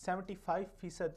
75%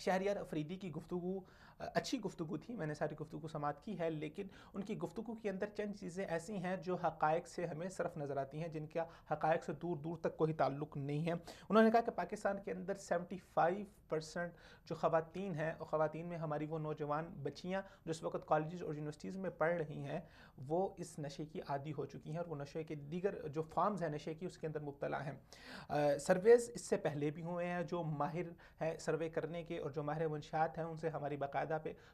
شہریار افریدی کی گفتگو اچھی گفتگو تھی، میں نے ساری گفتگو سماعت کی ہے، لیکن ان کی گفتگو کے اندر چند چیزیں ایسی ہیں جو حقائق سے ہمیں صرف نظر آتی ہیں، جن کا حقائق سے دور دور تک کوئی تعلق نہیں ہے۔ انہوں نے کہا کہ پاکستان کے اندر 75% جو خواتین ہیں، اور خواتین میں ہماری وہ نوجوان بچیاں جو اس وقت کالجز اور یونیورسٹیز میں پڑھ رہی ہیں، وہ اس نشے کی عادی ہو چکی ہیں، اور وہ نشے کے دیگر جو فارمز ہیں نشے کی، اس کے اندر مبتلا ہیں۔ سرویز اس سے پہلے بھی ہوئے ہیں، جو ماہر ہیں سروے کرنے کے اور جو ماہر منشیات ہیں ان سے ہماری باقاعدہ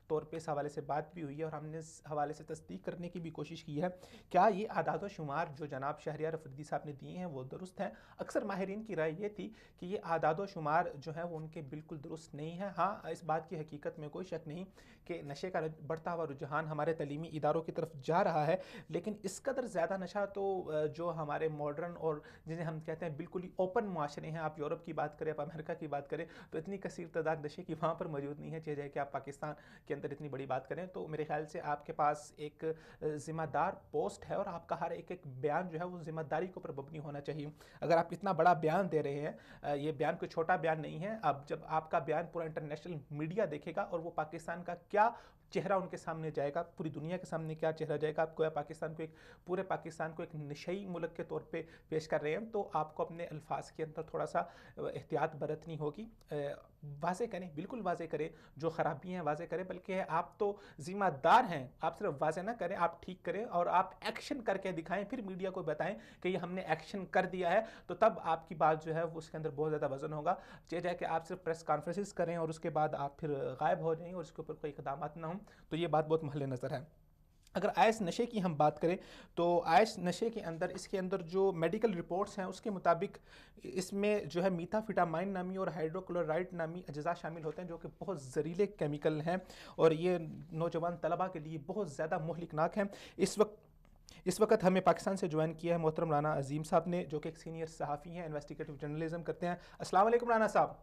طور پہ اس حوالے سے بات بھی ہوئی ہے، اور ہم نے اس حوالے سے تصدیق کرنے کی بھی کوشش کی ہے کیا یہ اعداد و شمار جو جناب شہریار افریدی صاحب نے دیے ہیں وہ درست ہیں۔ اکثر ماہرین کی رائے یہ تھی کہ یہ اعداد و شمار جو ہیں وہ ان کے بالکل درست نہیں ہیں۔ ہاں، اس بات کی حقیقت میں کوئی شک نہیں کہ نشے کا بڑھتا ہوا رجحان ہمارے تعلیمی اداروں کی طرف جا رہا ہے، لیکن اس قدر زیادہ نشہ تو جو ہمارے ماڈرن اور جنہیں ہم کہتے ہیں بالکل ہی اوپن معاشرے ہیں، آپ یورپ کی بات کریں، آپ امریکہ کی بات کریں، تو اتنی کثیر تعداد نشے کی وہاں پر موجود نہیں ہے، چاہے کہ آپ پاکستان کے اندر اتنی بڑی بات کریں۔ تو میرے خیال سے آپ کے پاس ایک ذمہ دار پوسٹ ہے، اور آپ کا ہر ایک بیان جو ہے وہ ذمہ داری کے اوپر مبنی ہونا چاہیے۔ اگر آپ اتنا بڑا بیان دے رہے ہیں، یہ بیان کوئی چھوٹا بیان نہیں ہے، اب جب آپ کا بیان پورا انٹرنیشنل میڈیا دیکھے گا اور وہ پاکستان کا کیا چہرہ ان کے سامنے جائے گا، پوری دنیا کے سامنے کیا چہرہ جائے گا، آپ کو پاکستان کو پورے پاکستان کو ایک نشئی ملک کے طور پہ پیش کر رہے ہیں، تو آپ کو اپنے الفاظ کے اندر تھوڑا سا احتیاط برتنی ہوگی۔ واضح کریں، بالکل واضح کریں، جو خرابی ہیں واضح کریں، بلکہ آپ تو ذمہ دار ہیں، آپ صرف واضح نہ کریں، آپ ٹھیک کریں اور آپ ایکشن کر کے دکھائیں، پھر میڈیا کو بتائیں کہ یہ ہم نے ایکشن کر دیا ہے، تو تب آپ کی بات جو ہے وہ اس کے اندر بہت زیادہ وزن ہوگا۔ جائے کہ آپ صرف پریس کانفرنسز کریں اور اس کے بعد آپ پھر غائب ہو جائیں اور اس کے اوپر کوئی اقدامات نہ ہوں، تو یہ بات بہت محل نظر ہے۔ اگر آئس نشے کی ہم بات کریں تو آئس نشے کے اندر اس کے اندر جو میڈیکل رپورٹس ہیں اس کے مطابق اس میں جو ہے میتھافیٹامائن نامی اور ہائیڈروکلورائڈ نامی اجزاء شامل ہوتے ہیں، جو کہ بہت زہریلے کیمیکل ہیں اور یہ نوجوان طلباء کے لیے بہت زیادہ مہلکناک ہیں۔ اس وقت ہمیں پاکستان سے جوائن کیا ہے محترم رانا عظیم صاحب نے، جو کہ ایک سینئر صحافی ہیں، انویسٹیگیٹو جرنلزم کرتے ہیں۔ السلام علیکم رانا صاحب۔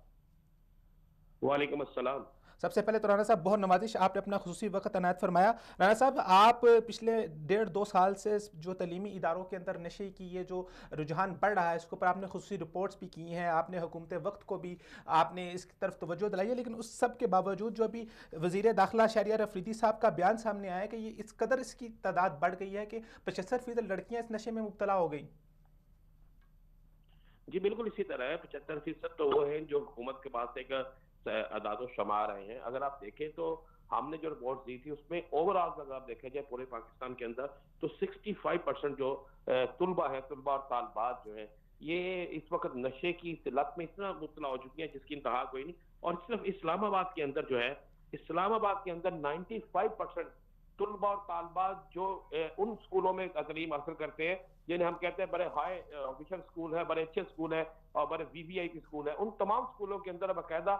وعلیکم السلام۔ سب سے پہلے تو رانا صاحب بہت نوازش، آپ نے اپنا خصوصی وقت عنایت فرمایا۔ رانا صاحب، آپ پچھلے 1.5-2 سال سے جو تعلیمی اداروں کے اندر نشے کی یہ جو رجحان بڑھ رہا ہے اس کے اوپر آپ نے خصوصی رپورٹس بھی کی ہیں، آپ نے حکومت وقت کو بھی آپ نے اس کی طرف توجہ دلائی ہے، لیکن اس سب کے باوجود جو ابھی وزیر داخلہ شہریار افریدی صاحب کا بیان سامنے آیا ہے کہ یہ اس قدر اس کی تعداد بڑھ گئی ہے کہ 75% لڑکیاں اس نشے میں مبتلا ہو گئی۔ جی بالکل اسی طرح ہے، 75% تو وہ ہیں جو حکومت کے پاس ایک اعداد و شمار آئے ہیں۔ اگر آپ دیکھیں تو ہم نے جو رپورٹ دی تھی اس میں اوور آل اگر آپ دیکھیں جائے پورے پاکستان کے اندر تو 65% جو طلبہ ہیں، طلبہ اور طالبات جو ہیں، یہ اس وقت نشے کی لت میں اتنا مبتلا ہو چکی ہیں جس کی انتہا کوئی نہیں۔ اور صرف اسلام آباد کے اندر جو ہے، اسلام آباد کے اندر 95% طلبہ اور طالبات جو ان اسکولوں میں تعلیم حاصل کرتے ہیں جنہیں ہم کہتے ہیں بڑے ہائی آفیشل اسکول ہے، بڑے اچھے اسکول ہے اور بڑے وی وی آئی پی اسکول ہے، ان تمام اسکولوں کے اندر باقاعدہ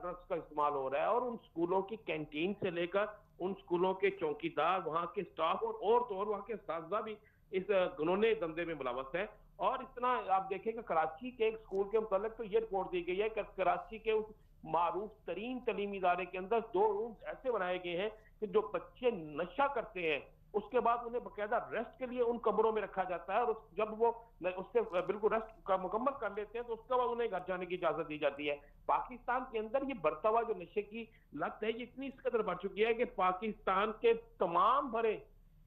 ڈرگس کا استعمال ہو رہا ہے، اور ان اسکولوں کی کینٹین سے لے کر ان اسکولوں کے چوکیدار، وہاں کے اسٹاف اور وہاں کے اساتذہ بھی اس گنونے دھندے میں ملوث ہیں۔ اور اتنا آپ دیکھیں کہ کراچی کے ایک اسکول کے متعلق تو یہ رپورٹ دی گئی ہے کہ کراچی کے اس معروف ترین تعلیمی ادارے کے اندر 2 رومز ایسے بنائے گئے ہیں کہ جو بچے نشہ کرتے ہیں اس کے بعد انہیں باقاعدہ ریسٹ کے لیے ان کمروں میں رکھا جاتا ہے، اور جب وہ اس سے بالکل ریسٹ کا مکمل کر لیتے ہیں تو اس کے بعد انہیں گھر جانے کی اجازت دی جاتی ہے۔ پاکستان کے اندر یہ بڑھتا ہوا جو نشے کی لت ہے یہ اتنی اس قدر بڑھ چکی ہے کہ پاکستان کے تمام بڑے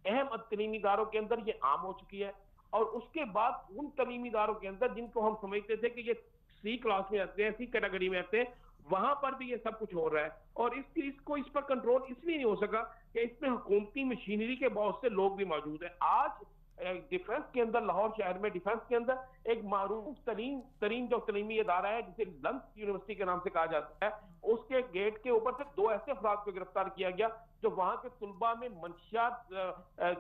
اہم تعلیمی اداروں کے اندر یہ عام ہو چکی ہے، اور اس کے بعد ان تعلیمی اداروں کے اندر جن کو ہم سمجھتے تھے کہ یہ سی کلاس میں آتے ہیں، سی کیٹیگری میں آتے ہیں، وہاں پر بھی یہ سب کچھ ہو رہا ہے۔ اور اس پر کنٹرول اس لیے نہیں ہو سکا کہ اس میں حکومتی مشینری کے بہت سے لوگ بھی موجود ہیں۔ آج ڈیفنس کے اندر، لاہور شہر میں ڈیفنس کے اندر ایک معروف ترین جو تعلیمی ادارہ ہے جسے لنس یونیورسٹی کے نام سے کہا جاتا ہے، اس کے گیٹ کے اوپر سے 2 ایسے افراد کو گرفتار کیا گیا جو وہاں کے طلباء میں منشیات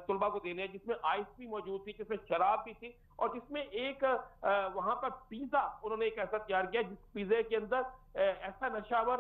طلباء کو دینے ہیں، جس میں آئس بھی موجود تھی، جس میں شراب بھی تھی، اور جس میں ایک وہاں پر پیزا انہوں نے ایک ایسا تیار کیا جس پیزے کے اندر ایسا نشاور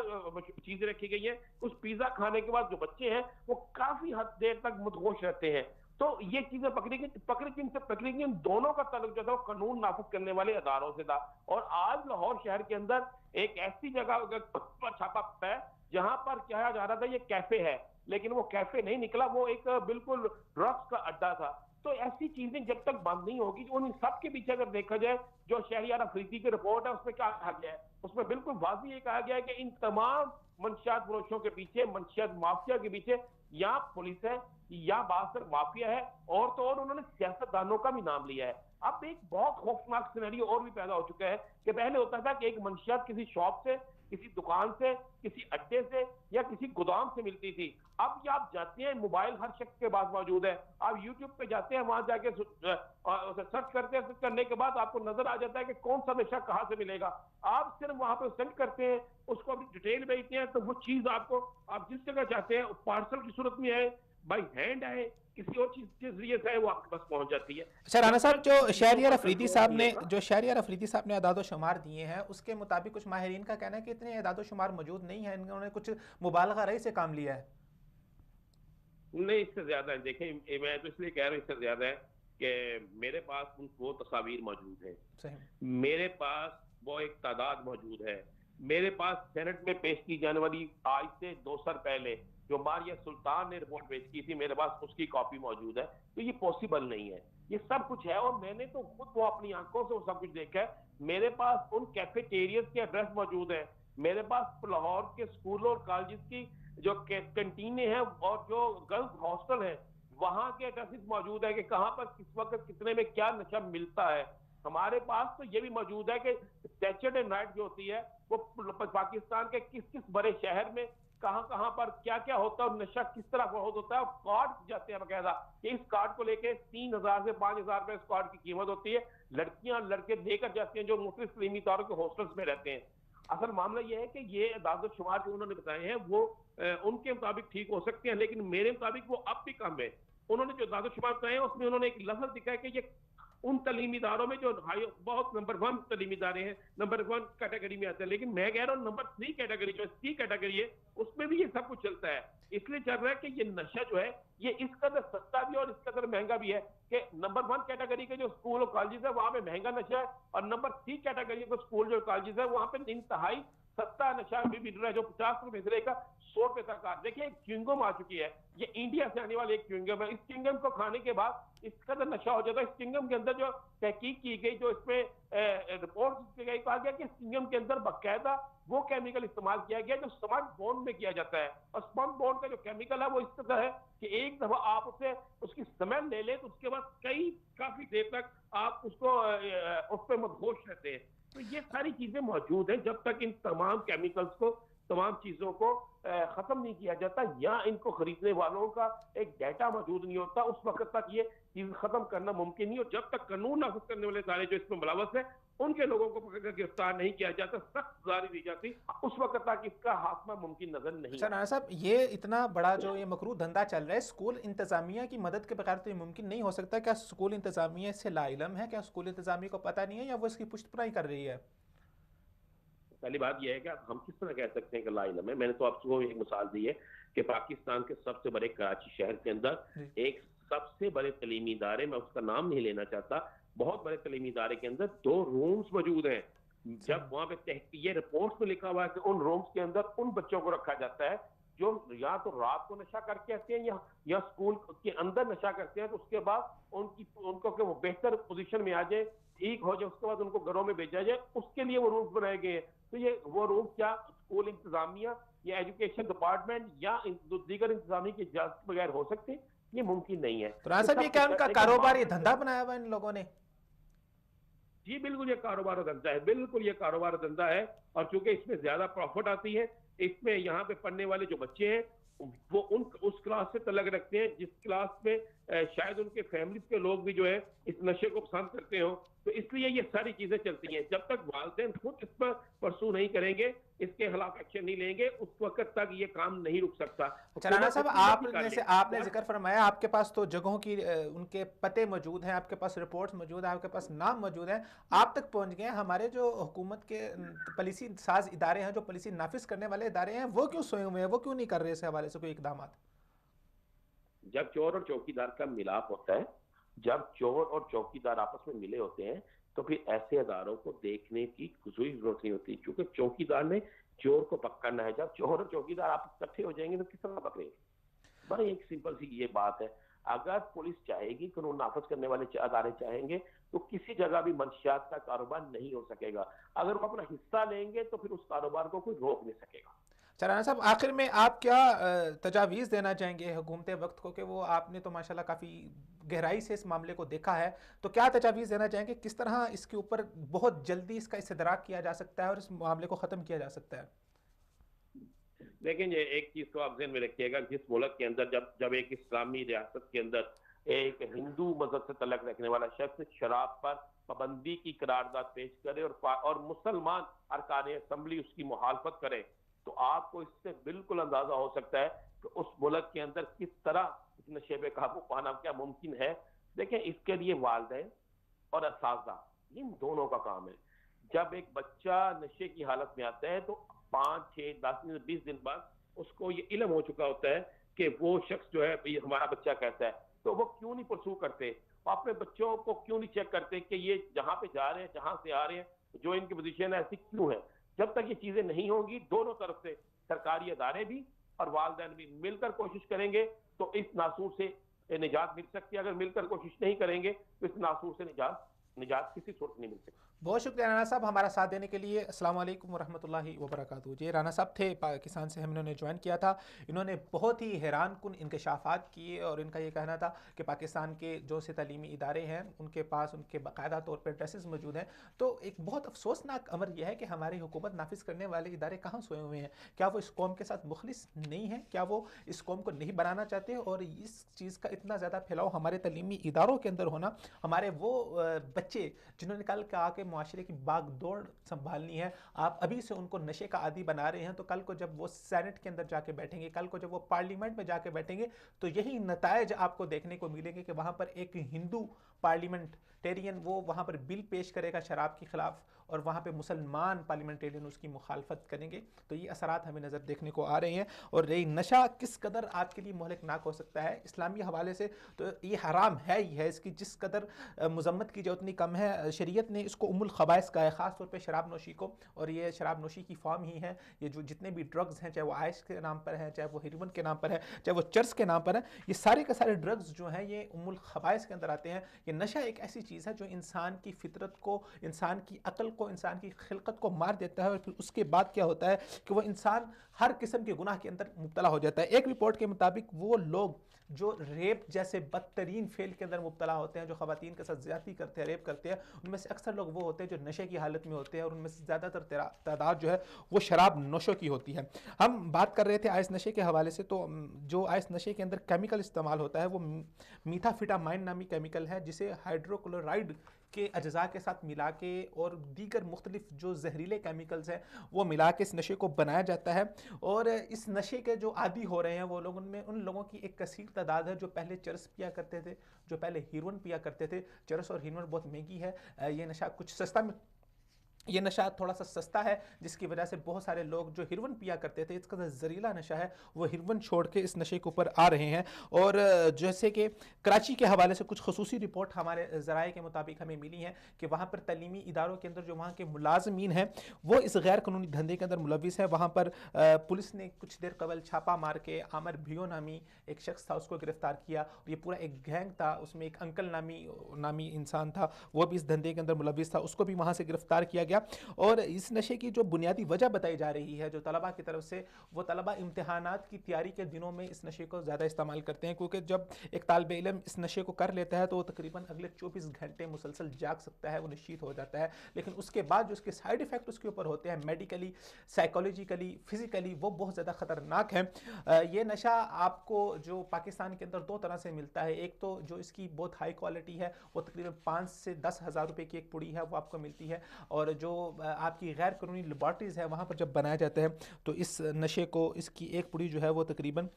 چیزیں رکھی گئی ہیں، اس پیزا کھانے کے بعد جو بچے ہیں وہ کافی حد دیر تک مدہوش رہتے ہیں۔ تو یہ چیزیں پکڑی گئی، ان دونوں کا تعلق جو تھا وہ قانون نافذ کرنے والے اداروں سے تھا۔ اور آج لاہور شہر کے اندر ایک ایسی جگہ پر چھاپا پڑا ہے جہاں پر کہا جا رہا تھا یہ کیفے ہے، لیکن وہ کیفے نہیں نکلا، وہ ایک بالکل ڈرگس کا اڈا تھا۔ تو ایسی چیزیں جب تک بند نہیں ہوگی، ان سب کے پیچھے اگر دیکھا جائے جو شہریار افریدی کی رپورٹ ہے اس میں کیا کہا گیا ہے، اس میں بالکل واضح یہ کہا گیا ہے کہ ان تمام منشیات فروشوں کے پیچھے، منشیات مافیا کے پیچھے یا پولیس ہے یا باہر مافیا ہے، اور تو اور انہوں نے سیاستدانوں کا بھی نام لیا ہے. اب ایک بہت خوفناک سینیریو اور بھی پیدا ہو چکا ہے کہ پہلے ہوتا تھا کہ ایک منشیات کسی شاپ سے، کسی دکان سے، کسی اڈے سے یا کسی گودام سے ملتی تھی. اب یہ آپ جاتے ہیں، موبائل ہر شخص کے پاس موجود ہے، آپ یوٹیوب پہ جاتے ہیں، وہاں جا کے سرچ کرتے ہیں، سرچ کرنے کے بعد آپ کو نظر آ جاتا ہے کہ کون سا نشہ کہاں سے ملے گا. آپ صرف وہاں پہ سرچ کرتے ہیں، اس کو اپنی ڈیٹیل بھیجتے ہیں، تو وہ چیز آپ کو، آپ جس جگہ چاہتے ہیں پارسل کی صورت میں آئے، بائی ہینڈ آئے، کسی اور چیز کے ذریعے سے وہ آپ کے پاس پہنچ جاتی ہے. اچھا رانا جب صاحب، تک جو ان چیزوں شہریار پر افریدی کنٹرول صاحب نہیں نے ہوگا. جو شہریار افریدی صاحب نے اعداد و شمار دیے ہیں، اس کے مطابق کچھ ماہرین کا کہنا ہے کہ اتنے اعداد و شمار موجود نہیں ہیں، انہوں نے کچھ مبالغہ رہی سے کام لیا ہے. نہیں، اس سے زیادہ ہے. دیکھیں میں تو اس لیے کہہ رہا ہوں اس سے زیادہ ہے کہ میرے پاس وہ تصاویر موجود ہیں، صحیح. میرے پاس وہ ایک تعداد موجود ہے، میرے پاس سینٹ میں پیش کی جانے والی آج سے 2 سال پہلے جو ماریہ سلطان نے رپورٹ پیش کی تھی، میرے پاس اس کی کاپی موجود ہے. تو یہ پاسبل نہیں ہے، یہ سب کچھ ہے، اور میں نے تو خود وہ اپنی آنکھوں سے وہ سب کچھ دیکھا ہے. میرے پاس ان کیفیٹیریاز کے ایڈریس موجود ہیں، میرے پاس لاہور کے اسکولوں اور کالجز کی جو کنٹینیں ہیں اور جو گرلز ہاسٹل ہیں وہاں کے ایڈریسز موجود ہے کہ کہاں پر کس وقت کتنے میں کیا نشہ ملتا ہے. ہمارے پاس تو یہ بھی موجود ہے کہ سیچرڈے نائٹ جو ہوتی ہے وہ پاکستان کے کس کس بڑے شہر میں کہاں کہاں پر کیا کیا ہوتا ہے اور نشہ کس طرح فروخت ہوتا ہے. اور کارڈ جاتے ہیں باقاعدہ کہ اس کارڈ کو لے کے 3,000 سے 5,000 روپے اس کارڈ کی قیمت ہوتی ہے. لڑکیاں لڑکے لے کر جاتے ہیں جو مختلف تعلیمی اداروں کے ہاسٹلس میں رہتے ہیں. اصل معاملہ یہ ہے کہ یہ اعداد و شمار جو انہوں نے بتائے ہیں وہ ان کے مطابق ٹھیک ہو سکتے ہیں، لیکن میرے مطابق وہ اب بھی کم ہے. انہوں نے جو اعداد و شمار بتائے ہیں اس میں انہوں نے ایک لفظ دکھا ہے کہ یہ ان تعلیمی اداروں میں جو بہت نمبر 1 تعلیمی ادارے ہیں، نمبر 1 کیٹیگری میں آتے ہیں. لیکن میں کہہ رہا ہوں نمبر 3 کیٹیگری جو سی کیٹیگری ہے اس میں بھی یہ سب کچھ چلتا ہے. اس لیے چل رہا ہے کہ یہ نشہ جو ہے یہ اس قدر سستا بھی اور اس قدر مہنگا بھی ہے کہ نمبر 1 کیٹیگری کے جو اسکول اور کالجز ہے وہاں پہ مہنگا نشہ ہے، اور نمبر 3 کیٹیگری کے اسکول جو کالجز ہے وہاں پہ انتہائی سستا نشہ بھی مل رہا ہے جو 50 روپے سے لے کر 100 روپے تک کا. دیکھیں ایک چیونگم آ چکی ہے، یہ انڈیا سے آنے والی ایک چیونگم ہے. اس چیونگم کو کھانے کے بعد اس قدر نشہ ہو جاتا ہے. اس چیونگم کے اندر جو تحقیق کی گئی، جو اس میں رپورٹ کی گئی، کہا گیا کہ اس چیونگم کے اندر باقاعدہ وہ کیمیکل استعمال کیا گیا جو سمارٹ بون میں کیا جاتا ہے. اور سمارٹ بون کا جو کیمیکل ہے وہ اس طرح ہے کہ ایک دفعہ آپ اسے اس کی سمیل لے لیں تو اس کے بعد کافی دیر تک آپ اس کو اس پہ مدہوش رہتے ہیں. تو یہ ساری چیزیں موجود ہیں. جب تک ان تمام کیمیکلز کو، تمام چیزوں کو ختم نہیں کیا جاتا یا ان کو خریدنے والوں کا ایک ڈیٹا موجود نہیں ہوتا، اس وقت تک یہ چیز ختم کرنا ممکن نہیں. اور جب تک قانون نافذ کرنے والے ادارے جو اس میں ملوث ہیں ان کے لوگوں کو پکڑ کر گرفتار نہیں کیا جاتا، سخت سزا دی جاتی، اس وقت تک اس کا خاتمہ ممکن نظر نہیں اچھا آتا. رانا صاحب، یہ اتنا بڑا جو یہ مکروہ دھندا چل رہا ہے، اسکول انتظامیہ کی مدد کے بغیر تو یہ ممکن نہیں ہو سکتا. کیا اسکول انتظامیہ اس سے لا علم ہے؟ کیا اسکول انتظامیہ کو پتہ نہیں ہے یا وہ اس کی پشت پناہی کر رہی ہے؟ پہلی بات یہ ہے کہ ہم کس طرح کہہ سکتے ہیں کہ لا علم ہے. میں نے تو آپ کو ایک مثال دی ہے کہ پاکستان کے سب سے بڑے کراچی شہر کے اندر ایک سب سے بڑے تعلیمی ادارے، میں اس کا نام نہیں لینا چاہتا، بہت بڑے تعلیمی ادارے کے اندر 2 رومز موجود ہیں. جب وہاں پہ یہ رپورٹس میں لکھا ہوا ہے کہ ان رومز کے اندر ان بچوں کو رکھا جاتا ہے جو یا تو رات کو نشہ کر کے آتے ہیں یا اسکول کے اندر نشہ کرتے ہیں، تو اس کے بعد ان کو کہ وہ بہتر پوزیشن میں آ جائے، ٹھیک ہو جائے، اس کے بعد ان کو گھروں میں بھیجا جائے، اس کے لیے وہ رومز بنائے گئے ہیں. تو یہ وہ روم کیا اسکول انتظامیہ یا ایجوکیشن ڈپارٹمنٹ یا دیگر انتظامیہ کی اجازت کے بغیر ہو سکتے؟ یہ ممکن نہیں ہے. تو رانا صاحب، یہ کیا ان کا کاروباری دھندا بنایا ہوا ان لوگوں نے؟ جی بالکل، یہ کاروبار دھندا ہے، بالکل یہ کاروبار دھندا ہے. اور چونکہ اس میں زیادہ پروفٹ آتی ہے، اس میں یہاں پہ پڑھنے والے جو بچے ہیں وہ اس کلاس سے تعلق رکھتے ہیں جس کلاس میں شاید ان کے فیملیز کے لوگ بھی جو ہے اس نشے کو پسند کرتے ہوں. تو اس لیے یہ ساری چیزیں چلتی ہیں. جب تک والدین خود اس پر پرسو نہیں کریں گے، اس کے خلاف ایکشن نہیں لیں گے، اس وقت تک یہ کام نہیں رک سکتا. رانا صاحب، آپ نے ذکر فرمایا آپ کے پاس تو جگہوں کی ان کے پتے موجود ہیں، آپ کے پاس رپورٹس موجود ہیں، آپ کے پاس نام موجود ہیں، آپ تک پہنچ گئے. ہمارے جو حکومت کے پالیسی ساز ادارے ہیں، جو پالیسی نافذ کرنے والے ادارے ہیں، وہ کیوں سوئے ہوئے ہیں؟ وہ کیوں نہیں کر رہے اس حوالے سے کوئی اقدامات؟ جب چور اور چوکیدار کا ملاپ ہوتا ہے، جب چور اور چوکیدار آپس میں ملے ہوتے ہیں تو پھر ایسے اداروں کو دیکھنے کی کوئی ضرورت نہیں ہوتی، کیونکہ چوکیدار نے چور کو پکڑنا ہے. جب چور اور چوکیدار آپس اکٹھے ہو جائیں گے تو کس طرح پکڑیں گے؟ بڑی ایک سمپل سی یہ بات ہے. اگر پولیس چاہے گی، قانون نافذ کرنے والے ادارے چاہیں گے تو کسی جگہ بھی منشیات کا کاروبار نہیں ہو سکے گا. اگر وہ اپنا حصہ لیں گے تو پھر اس کاروبار کو کوئی روک نہیں سکے گا. رانا صاحب آخر میں آپ کیا تجاویز دینا چاہیں گے حکومت وقت کو، کہ وہ آپ نے تو ماشاءاللہ کافی گہرائی سے اس معاملے کو دیکھا ہے، تو کیا تجاویز دینا چاہیں گے کس طرح اس کے اوپر بہت جلدی اس کا استدراک کیا جا سکتا ہے اور اس معاملے کو ختم کیا جا سکتا ہے؟ لیکن یہ ایک چیز تو آپ ذہن میں رکھیے گا، جس ملک کے اندر جب ایک اسلامی ریاست کے اندر ایک ہندو مذہب سے تعلق رکھنے والا شخص شراب پر پابندی کی قرارداد پیش کرے اور مسلمان ارکان اسمبلی اس کی مخالفت کرے، تو آپ کو اس سے بالکل اندازہ ہو سکتا ہے کہ اس ملک کے اندر کس طرح اس نشے پہ قابو پانا کیا ممکن ہے. دیکھیں، اس کے لیے والدین اور اساتذہ ان دونوں کا کام ہے. جب ایک بچہ نشے کی حالت میں آتا ہے تو 5 6 10 20 دن بعد اس کو یہ علم ہو چکا ہوتا ہے کہ وہ شخص جو ہے ہمارا بچہ کیسا ہے، تو وہ کیوں نہیں پرسو کرتے، وہ اپنے بچوں کو کیوں نہیں چیک کرتے کہ یہ جہاں پہ جا رہے ہیں، جہاں سے آ رہے ہیں، جو ان کی پوزیشن ہے ایسی کیوں ہے. جب تک یہ چیزیں نہیں ہوں گی، دونوں طرف سے سرکاری ادارے بھی اور والدین بھی مل کر کوشش کریں گے تو اس ناسور سے نجات مل سکتی ہے. اگر مل کر کوشش نہیں کریں گے تو اس ناسور سے نجات کسی صورت نہیں مل سکتی. بہت شکریہ رانا صاحب ہمارا ساتھ دینے کے لیے. السلام علیکم ورحمۃ اللہ وبرکاتہ. جی رانا صاحب تھے پاکستان سے، انہوں نے جوائن کیا تھا. انہوں نے بہت ہی حیران کن انکشافات کیے اور ان کا یہ کہنا تھا کہ پاکستان کے جو سے تعلیمی ادارے ہیں ان کے پاس ان کے باقاعدہ طور پر ڈریسز موجود ہیں. تو ایک بہت افسوسناک امر یہ ہے کہ ہماری حکومت نافذ کرنے والے ادارے کہاں سوئے ہوئے ہیں. کیا وہ اس قوم کے ساتھ مخلص نہیں ہیں؟ کیا وہ اس قوم کو نہیں بنانا چاہتے؟ اور اس چیز کا اتنا زیادہ پھیلاؤ ہمارے تعلیمی اداروں کے اندر ہونا، ہمارے وہ بچے جنہوں نے کل کہا کہ معاشرے کی باغ دوڑ سنبھالنی ہے، آپ ابھی سے ان کو نشے کا عادی بنا رہے ہیں، تو کل کو جب وہ سینٹ کے اندر جا کے بیٹھیں گے، کل کو جب وہ پارلیمنٹ میں جا کے بیٹھیں گے، تو یہی نتائج آپ کو دیکھنے کو ملیں گے کہ وہاں پر ایک ہندو پارلیمنٹیرین وہ وہاں پر بل پیش کرے گا شراب کے خلاف، اور وہاں پہ مسلمان پارلیمنٹیرین اس کی مخالفت کریں گے. تو یہ اثرات ہمیں نظر دیکھنے کو آ رہے ہیں. اور یہ نشہ کس قدر آپ کے لیے مہلکناک ہو سکتا ہے اسلامی حوالے سے، تو یہ حرام ہے ہی ہے، اس کی جس قدر مذمت کی جائے اتنی کم ہے. شریعت نے اس کو ام الخبائث کا ہے، خاص طور پہ شراب نوشی کو. اور یہ شراب نوشی کی فارم ہی ہے. یہ جو جتنے بھی ڈرگز ہیں، چاہے وہ آئس کے نام پر ہیں، چاہے وہ ہیروئن کے نام پر ہے، چاہے وہ چرس کے نام پر ہے، یہ سارے کے سارے ڈرگز جو ہیں یہ ام الخبائث کے اندر آتے ہیں. یہ نشہ ایک ایسی چیز ہے جو انسان کی فطرت کو، انسان کی عقل کو، انسان کی خلقت کو مار دیتا ہے. اور پھر اس کے بعد کیا ہوتا ہے کہ وہ انسان ہر قسم کے گناہ کے اندر مبتلا ہو جاتا ہے. ایک رپورٹ کے مطابق وہ لوگ جو ریپ جیسے بدترین فعل کے اندر مبتلا ہوتے ہیں، جو خواتین کے ساتھ زیادتی کرتے ہیں، ریپ کرتے ہیں، ان میں سے اکثر لوگ وہ ہوتے ہیں جو نشے کی حالت میں ہوتے ہیں، اور ان میں سے زیادہ تر تعداد جو ہے وہ شراب نوشوں کی ہوتی ہے. ہم بات کر رہے تھے آئس نشے کے حوالے سے. تو جو آئس نشے کے اندر کیمیکل استعمال ہوتا ہے وہ میتھافیٹامائن نامی کیمیکل ہے، جسے ہائیڈروکلورائڈ کے اجزاء کے ساتھ ملا کے اور دیگر مختلف جو زہریلے کیمیکلز ہیں وہ ملا کے اس نشے کو بنایا جاتا ہے. اور اس نشے کے جو عادی ہو رہے ہیں وہ لوگ، ان لوگوں کی ایک کثیر تعداد ہے جو پہلے چرس پیا کرتے تھے، جو پہلے ہیروئن پیا کرتے تھے. چرس اور ہیروئن بہت مہنگی ہے. یہ نشہ کچھ سستا میں، یہ نشہ تھوڑا سا سستا ہے، جس کی وجہ سے بہت سارے لوگ جو ہیروئن پیا کرتے تھے، اس کا زہریلا نشہ ہے، وہ ہیروئن چھوڑ کے اس نشے کے اوپر آ رہے ہیں. اور جیسے کہ کراچی کے حوالے سے کچھ خصوصی رپورٹ ہمارے ذرائع کے مطابق ہمیں ملی ہیں کہ وہاں پر تعلیمی اداروں کے اندر جو وہاں کے ملازمین ہیں وہ اس غیر قانونی دھندے کے اندر ملوث ہیں. وہاں پر پولیس نے کچھ دیر قبل چھاپا مار کے عامر بھیو نامی ایک شخص تھا، اس کو گرفتار کیا. اور یہ پورا ایک گینگ تھا، اس میں ایک انکل نامی انسان تھا، وہ بھی اس دھندے کے اندر ملوث تھا، اس کو بھی وہاں سے گرفتار کیا گیا. اور اس نشے کی جو بنیادی وجہ بتائی جا رہی ہے جو طلباء کی طرف سے، وہ طلباء امتحانات کی تیاری کے دنوں میں اس نشے کو زیادہ استعمال کرتے ہیں، کیونکہ جب ایک طالب علم اس نشے کو کر لیتا ہے تو وہ تقریباً اگلے 24 گھنٹے مسلسل جاگ سکتا ہے، وہ نشیط ہو جاتا ہے. لیکن اس کے بعد جو اس کے سائیڈ ایفیکٹ اس کے اوپر ہوتے ہیں، میڈیکلی، سائیکولوجیکلی، فزیکلی، وہ بہت زیادہ خطرناک ہیں. یہ نشہ آپ کو جو پاکستان کے اندر دو طرح سے ملتا ہے. ایک تو جو اس کی بہت ہائی کوالٹی ہے، وہ تقریباً 5 سے 10 ہزار روپے کی ایک پڑی ہے، وہ آپ کو ملتی ہے. اور جو آپ کی غیر قانونی لیبارٹریز ہے وہاں پر جب بنایا جاتا ہے تو اس نشے کو، اس کی ایک پڑی جو ہے وہ تقریباً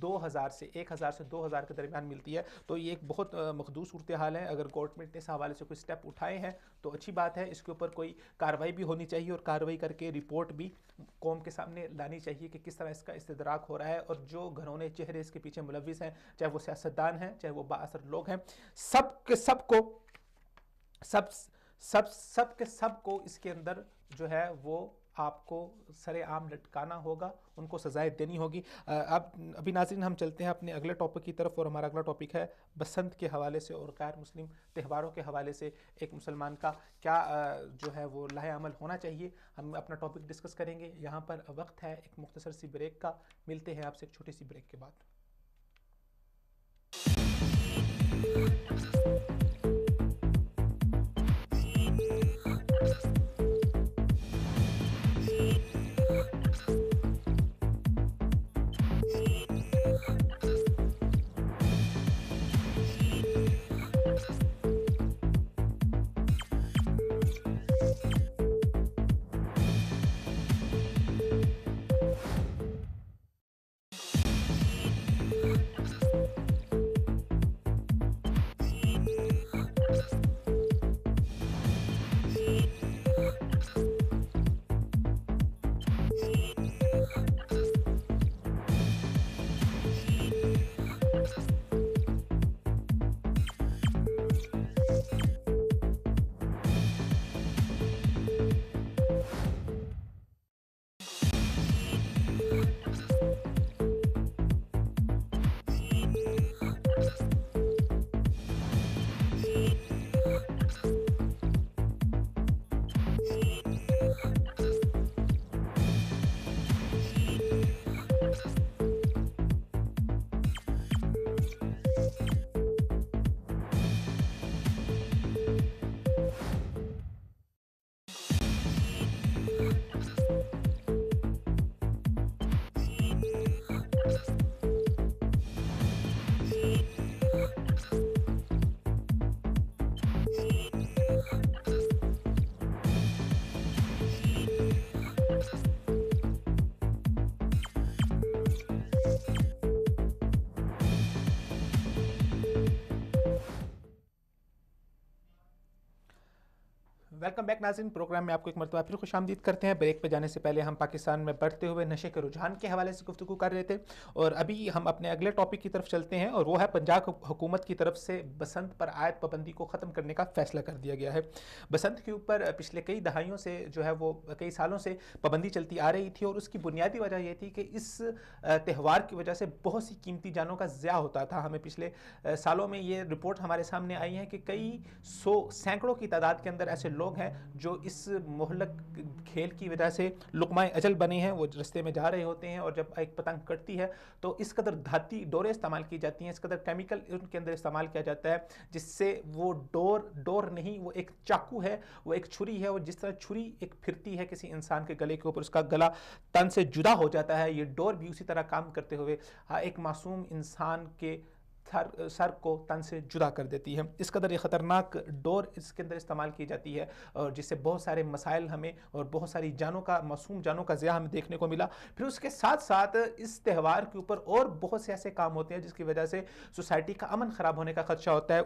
1000 سے 2000 کے درمیان ملتی ہے. تو یہ ایک بہت مخدوش صورتحال ہے. اگر گورنمنٹ نے اس حوالے سے کوئی سٹیپ اٹھائے ہیں تو اچھی بات ہے، اس کے اوپر کوئی کارروائی بھی ہونی چاہیے، اور کارروائی کر کے رپورٹ بھی قوم کے سامنے لانی چاہیے کہ کس طرح اس کا استدراک ہو رہا ہے. اور جو گھرونے چہرے اس کے پیچھے ملوث ہیں، چاہے وہ سیاستدان ہیں، چاہے وہ بااثر لوگ ہیں، سب کے سب کو اس کے اندر جو ہے وہ آپ کو سر عام لٹکانا ہوگا, ان کو سزائیں دینی ہوگی. اب ابھی ناظرین ہم چلتے ہیں اپنے اگلے ٹاپک کی طرف, اور ہمارا اگلا ٹاپک ہے بسنت کے حوالے سے اور غیر مسلم تہواروں کے حوالے سے ایک مسلمان کا کیا جو ہے وہ لاہ عمل ہونا چاہیے. ہم اپنا ٹاپک ڈسکس کریں گے. یہاں پر وقت ہے ایک مختصر سی بریک کا. ملتے ہیں آپ سے ایک چھوٹی سی بریک کے بعد. ویلکم بیک ناظرین. پروگرام میں آپ کو ایک مرتبہ پھر خوش آمدید کرتے ہیں. بریک پہ جانے سے پہلے ہم پاکستان میں بڑھتے ہوئے نشے کے رجحان کے حوالے سے گفتگو کر رہے تھے, اور ابھی ہم اپنے اگلے ٹاپک کی طرف چلتے ہیں, اور وہ ہے پنجاب حکومت کی طرف سے بسنت پر عائد پابندی کو ختم کرنے کا فیصلہ کر دیا گیا ہے. بسنت کے اوپر پچھلے کئی دہائیوں سے جو ہے وہ کئی سالوں سے پابندی چلتی آ رہی تھی, اور اس کی بنیادی وجہ یہ تھی کہ اس تہوار کی وجہ سے بہت سی قیمتی جانوں کا ضیاع ہوتا تھا. ہمیں پچھلے سالوں میں یہ رپورٹ ہمارے سامنے آئی ہے کہ کئی سینکڑوں کی تعداد کے اندر ایسے لوگ ہیں جو اس مہلک کھیل کی وجہ سے لقمہ اجل بنے ہیں. وہ رستے میں جا رہے ہوتے ہیں, اور جب ایک پتنگ کٹتی ہے تو اس قدر دھاتی ڈوریں استعمال کی جاتی ہیں, اس قدر کیمیکل ان کے اندر استعمال کیا جاتا ہے, جس سے وہ ڈور نہیں, وہ ایک چاقو ہے, وہ ایک چھری ہے. وہ جس طرح چھری ایک پھرتی ہے کسی انسان کے گلے کے اوپر, اس کا گلا تن سے جدا ہو جاتا ہے, یہ ڈور بھی اسی طرح کام کرتے ہوئے ایک معصوم انسان کے سر کو تن سے جدا کر دیتی ہے. اس قدر یہ خطرناک ڈور اس کے اندر استعمال کی جاتی ہے, اور جس سے بہت سارے مسائل ہمیں اور بہت ساری جانوں کا, معصوم جانوں کا ضیاع ہمیں دیکھنے کو ملا. پھر اس کے ساتھ ساتھ اس تہوار کے اوپر اور بہت سے ایسے کام ہوتے ہیں جس کی وجہ سے سوسائٹی کا امن خراب ہونے کا خدشہ ہوتا ہے.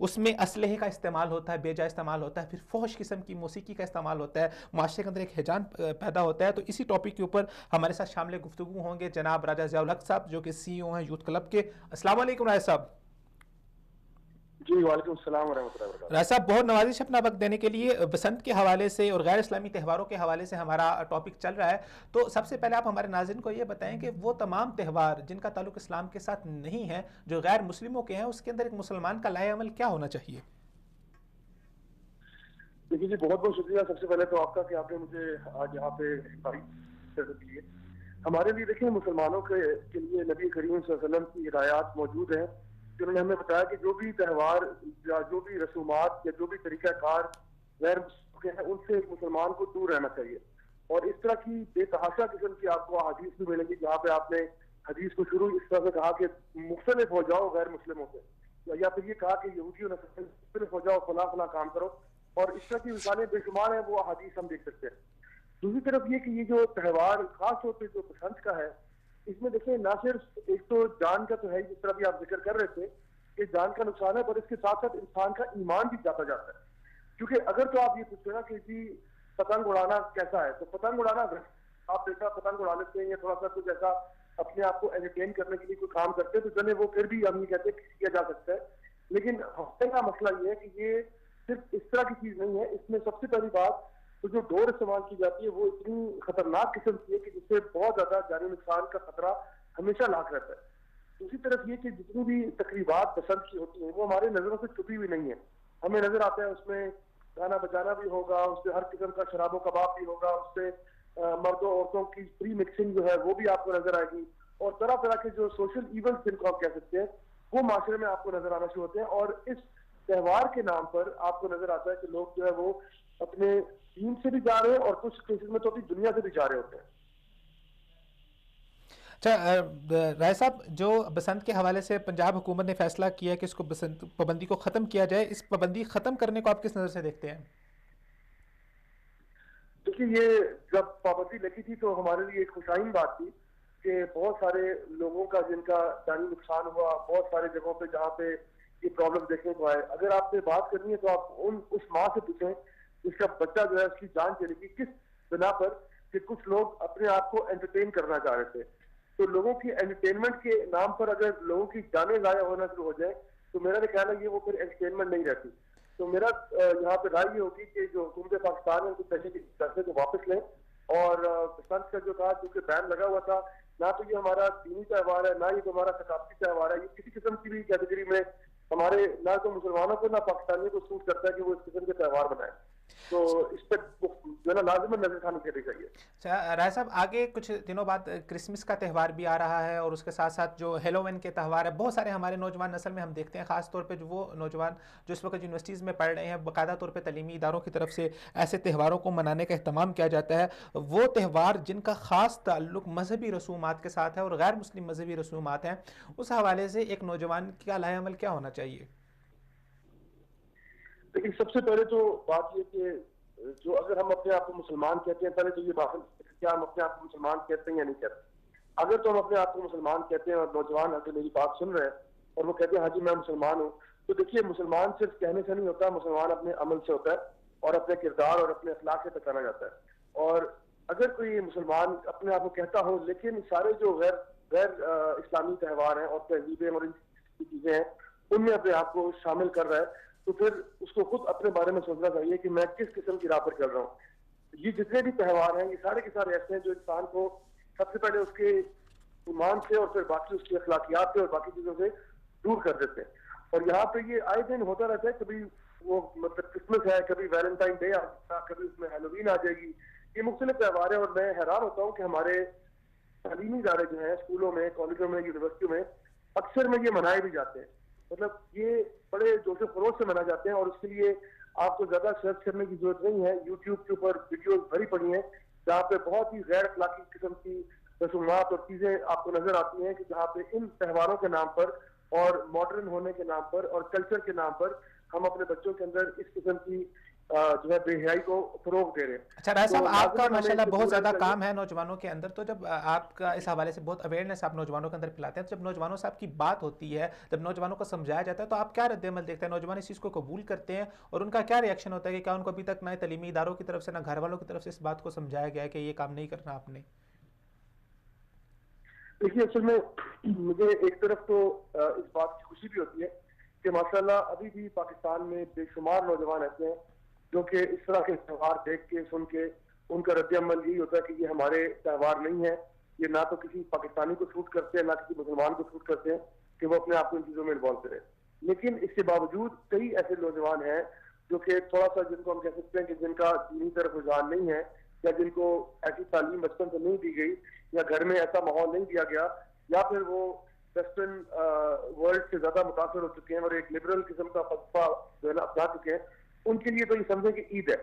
اس میں اسلحے کا استعمال ہوتا ہے, بے جا استعمال ہوتا ہے, پھر فحش قسم کی موسیقی کا استعمال ہوتا ہے, معاشرے کے اندر ایک ہیجان پیدا ہوتا ہے. تو اسی ٹاپک کے اوپر ہمارے ساتھ شامل گفتگو ہوں گے جناب راجہ ضیاء الحق صاحب, جو کہ CEO ہیں یوتھ کلب کے. السلام علیکم راجہ صاحب. جی وعلیکم السلام ورحمۃ اللہ وبرکاتہ. راجہ صاحب بہت نوازش اپنا وقت دینے کے لیے. بسنت کے حوالے سے اور غیر اسلامی تہواروں کے حوالے سے ہمارا ٹاپک چل رہا ہے, تو سب سے پہلے آپ ہمارے ناظرین کو یہ بتائیں کہ وہ تمام تہوار جن کا تعلق اسلام کے ساتھ نہیں ہے, جو غیر مسلموں کے ہیں, اس کے اندر ایک مسلمان کا لاہ عمل کیا ہونا چاہیے؟ دیکھیے جی, بہت بہت شکریہ سب سے پہلے تو آپ کا کہ آپ نے مجھے آج یہاں پہ کے لیے. ہمارے لیے دیکھیں مسلمانوں کے لیے نبی کریم صلی اللہ علیہ وسلم کی ہدایات موجود ہیں, جنہوں نے ہمیں بتایا کہ جو بھی تہوار یا جو بھی رسومات یا جو بھی طریقہ کار غیر مسلموں کے ہیں, ان سے ایک مسلمان کو دور رہنا چاہیے. اور اس طرح کی بے تحاشا قسم کی آپ کو حدیث بھی ملیں گی, جہاں پہ آپ نے حدیث کو شروع اس طرح سے کہا کہ مختلف ہو جاؤ غیر مسلموں سے, یا پھر یہ کہا کہ یہودیوں نے مختلف ہو جاؤ, فلاں فلاں کام کرو, اور اس طرح کی مثالیں بے شمار ہیں, وہ حدیث ہم دیکھ سکتے ہیں. دوسری طرف یہ کہ یہ جو تہوار خاص طور پہ جو بسنت کا ہے, اس میں دیکھیں نہ صرف ایک تو جان کا تو ہے, جس طرح بھی آپ ذکر کر رہے تھے کہ جان کا نقصان ہے, پر اس کے ساتھ ساتھ انسان کا ایمان بھی جاتا جاتا ہے. کیونکہ اگر تو آپ یہ پوچھتے نا کہ جی پتنگ اڑانا کیسا ہے, تو پتنگ اڑانا آپ دیکھا پتنگ اڑا لیتے ہیں یا تھوڑا سا کچھ ایسا اپنے آپ کو انٹرٹین کرنے کے لیے کوئی کام کرتے ہیں, تو جنہیں وہ پھر بھی ہم یہ کہتے ہیں کیا جا سکتا ہے. لیکن ہفتے کا مسئلہ یہ ہے کہ یہ صرف اس طرح کی چیز نہیں ہے. اس میں سب سے پہلی بات تو جو ڈور استعمال کی جاتی ہے وہ اتنی خطرناک قسم کی ہے کہ جس سے بہت زیادہ جانی نقصان کا خطرہ ہمیشہ لاحق رہتا ہے. دوسری طرف یہ کہ جتنی بھی تقریبات بسنت کی ہوتی ہیں وہ ہماری نظروں سے چھپی ہوئی نہیں ہے. ہمیں نظر آتا ہے اس میں گانا بجانا بھی ہوگا, اس سے ہر قسم کا شراب و کباب بھی ہوگا, اس سے مردوں عورتوں کی فری مکسنگ جو ہے وہ بھی آپ کو نظر آئے گی, اور طرح طرح کے جو سوشل ایونٹس جن کو آپ کہہ سکتے ہیں وہ معاشرے میں آپ کو نظر آنا شروع ہوتے ہیں. اور اس تہوار کے نام پر آپ کو نظر آتا ہے کہ لوگ جو ہے وہ اپنے دین سے بھی جا رہے ہیں اور کچھ کیسز میں تو اپنی دنیا سے بھی جا رہے ہوتے ہیں. اچھا رائے صاحب, جو بسنت کے حوالے سے پنجاب حکومت نے فیصلہ کیا کہ اس کو بسنت پابندی کو ختم کیا جائے, اس پابندی ختم کرنے کو آپ کس نظر سے دیکھتے ہیں؟ دیکھیے, یہ جب پابندی لگی تھی تو ہمارے لیے ایک خوشائن بات تھی کہ بہت سارے لوگوں کا جن کا جانی نقصان ہوا, بہت سارے جگہوں پہ جہاں پہ یہ پرابلم دیکھنے کو آئے. اگر آپ سے بات کرنی ہے تو آپ اس ماں سے پوچھیں جس کا بچہ جو ہے اس کی جان چلی گئی کس بنا پر کہ کچھ لوگ اپنے آپ کو انٹرٹین کرنا چاہ رہے تھے. تو لوگوں کی انٹرٹینمنٹ کے نام پر اگر لوگوں کی جانیں ضائع ہونا شروع ہو جائے تو میرا بھی خیال ہے یہ وہ پھر انٹرٹینمنٹ نہیں رہتی. تو میرا یہاں پہ رائے یہ ہوگی کہ جو حکومت پاکستان ہے ان کو پہلے کی فیصلے کو واپس لیں, اور بسنت کا جو تھا کیونکہ بین لگا ہوا تھا, نہ تو یہ ہمارا دینی تہوار ہے نہ یہ تو ہمارا ثقافتی تہوار ہے, یہ کسی قسم کی بھی کیٹیگری میں ہمارے نہ تو مسلمانوں کو نہ پاکستانیوں کو سوٹ کرتا ہے کہ وہ اس قسم کے تہوار بنائیں. تو اس پہ جو ہے نا لازماً نظر ثانی کرنی چاہیے. اچھا رائے صاحب, آگے کچھ دنوں بعد کرسمس کا تہوار بھی آ رہا ہے, اور اس کے ساتھ ساتھ جو ہیلووین کے تہوار ہے, بہت سارے ہمارے نوجوان نسل میں ہم دیکھتے ہیں, خاص طور پہ جو وہ نوجوان جو اس وقت یونیورسٹیز میں پڑھ رہے ہیں, باقاعدہ طور پہ تعلیمی اداروں کی طرف سے ایسے تہواروں کو منانے کا اہتمام کیا جاتا ہے. وہ تہوار جن کا خاص تعلق مذہبی رسومات کے ساتھ ہے اور غیر مسلم مذہبی رسومات ہیں, اس حوالے سے ایک نوجوان کا لائحہ عمل کیا ہونا چاہیے؟ لیکن سب سے پہلے تو بات یہ کہ جو اگر ہم اپنے آپ کو مسلمان کہتے ہیں, پہلے تو یہ بات کیا ہم اپنے آپ کو مسلمان کہتے ہیں یا نہیں کہتے. اگر تو ہم اپنے آپ کو مسلمان کہتے ہیں اور نوجوان اگر میری بات سن رہے ہیں اور وہ کہتے ہیں ہاں جی میں مسلمان ہوں, تو دیکھیے مسلمان صرف کہنے سے نہیں ہوتا, مسلمان اپنے عمل سے ہوتا ہے اور اپنے کردار اور اپنے اخلاق سے پہچانا جاتا ہے. اور اگر کوئی مسلمان اپنے آپ کو کہتا ہو لیکن سارے جو غیر اسلامی تہوار ہیں اور تہذیبیں اور چیزیں ہیں ان میں اپنے آپ کو شامل کر رہا ہے, تو پھر اس کو خود اپنے بارے میں سوچنا چاہیے کہ میں کس قسم کی راہ پر چل رہا ہوں. یہ جتنے بھی تہوار ہیں یہ سارے کے سارے ایسے ہیں جو انسان کو سب سے پہلے اس کے ایمان سے اور پھر باقی اس کی اخلاقیات سے اور باقی چیزوں سے دور کر دیتے ہیں. اور یہاں پہ یہ آئے دن ہوتا رہتا ہے, کبھی وہ مطلب کرسمس ہے, کبھی ویلنٹائن ڈے آ جائے گا, کبھی اس میں ہیلووین آ جائے گی. یہ مختلف تہوار ہیں اور میں حیران ہوتا ہوں کہ ہمارے تعلیمی ادارے جو ہیں اسکولوں میں, کالجوں میں, یونیورسٹیوں میں اکثر میں یہ منائے بھی جاتے ہیں. مطلب یہ بڑے جوش و خروش سے منائے جاتے ہیں اور اس کے لیے آپ کو زیادہ سرچ کرنے کی ضرورت نہیں ہے. یوٹیوب کے اوپر ویڈیوز بھری پڑی ہیں جہاں پہ بہت ہی غیر اخلاقی قسم کی رسومات اور چیزیں آپ کو نظر آتی ہیں کہ جہاں پہ ان تہواروں کے نام پر اور ماڈرن ہونے کے نام پر اور کلچر کے نام پر ہم اپنے بچوں کے اندر اس قسم کی جو ہے بے حیائی کو فروغ دے رہے ہیں. اچھا رائے صاحب, آپ کا ماشاءاللہ بہت زیادہ کام ہے نوجوانوں کے اندر, تو جب آپ کا اس حوالے سے بہت اویئرنیس آپ نوجوانوں کے اندر پھیلاتے ہیں, تو جب نوجوانوں سے آپ کی بات ہوتی ہے, جب نوجوانوں کو سمجھایا جاتا ہے, تو آپ کیا رد عمل دیکھتے ہیں؟ نوجوان اس چیز کو قبول کرتے ہیں اور ان کا کیا ری ایکشن ہوتا ہے کہ کیا ان کو ابھی تک نہ تعلیمی اداروں کی طرف سے نہ گھر والوں کی طرف سے اس بات کو سمجھایا گیا ہے کہ یہ کام نہیں کرنا آپ نے؟ دیکھیے اصل میں مجھے ایک طرف تو اس بات کی خوشی بھی ہوتی ہے کہ ماشاءاللہ ابھی بھی پاکستان میں بے شمار نوجوان ایسے ہیں جو کہ اس طرح کے تہوار دیکھ کے سن کے ان کا رد عمل یہی ہوتا ہے کہ یہ ہمارے تہوار نہیں ہیں, یہ نہ تو کسی پاکستانی کو سوٹ کرتے ہیں نہ کسی مسلمان کو سوٹ کرتے ہیں کہ وہ اپنے آپ کو ان چیزوں میں انوالو کرے. لیکن اس کے باوجود کئی ایسے نوجوان ہیں جو کہ تھوڑا سا جن کو ہم کہہ سکتے ہیں کہ جن کا دینی طرف رجحان نہیں ہے, یا جن کو ایسی تعلیم بچپن سے نہیں دی گئی, یا گھر میں ایسا ماحول نہیں دیا گیا, یا پھر وہ ویسٹرن ورلڈ سے زیادہ متاثر ہو چکے ہیں اور ایک لبرل قسم کا فلسفہ جو ہے نا اپنا چکے ہیں. ان کے لیے تو یہ سمجھیں کہ عید ہے.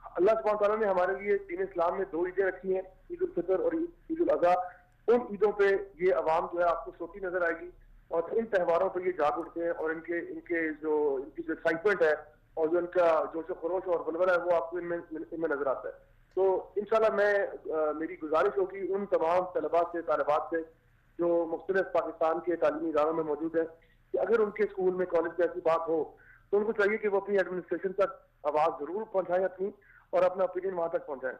اللہ سبحانہ تعالیٰ نے ہمارے لیے دین اسلام میں 2 عیدیں رکھی ہیں, عید الفطر اور عید الاضحیٰ. ان عیدوں پہ یہ عوام جو ہے آپ کو سوتی نظر آئے گی, اور ان تہواروں پہ یہ جاگ اٹھتے ہیں اور ان کی جو ایکسائٹمنٹ ہے اور جو ان کا جوش و خروش اور ولولہ ہے وہ آپ کو ان میں نظر آتا ہے. تو انشاءاللہ میری گزارش ہوگی ان تمام طلباء سے, طالبات سے جو مختلف پاکستان کے تعلیمی اداروں میں موجود ہیں کہ اگر ان کے اسکول میں, کالج میں ایسی بات ہو تو ان کو چاہیے کہ وہ اپنی ایڈمنسٹریشن تک آواز ضرور پہنچائیں اپنی, اور اپنا اوپینین وہاں تک پہنچائیں.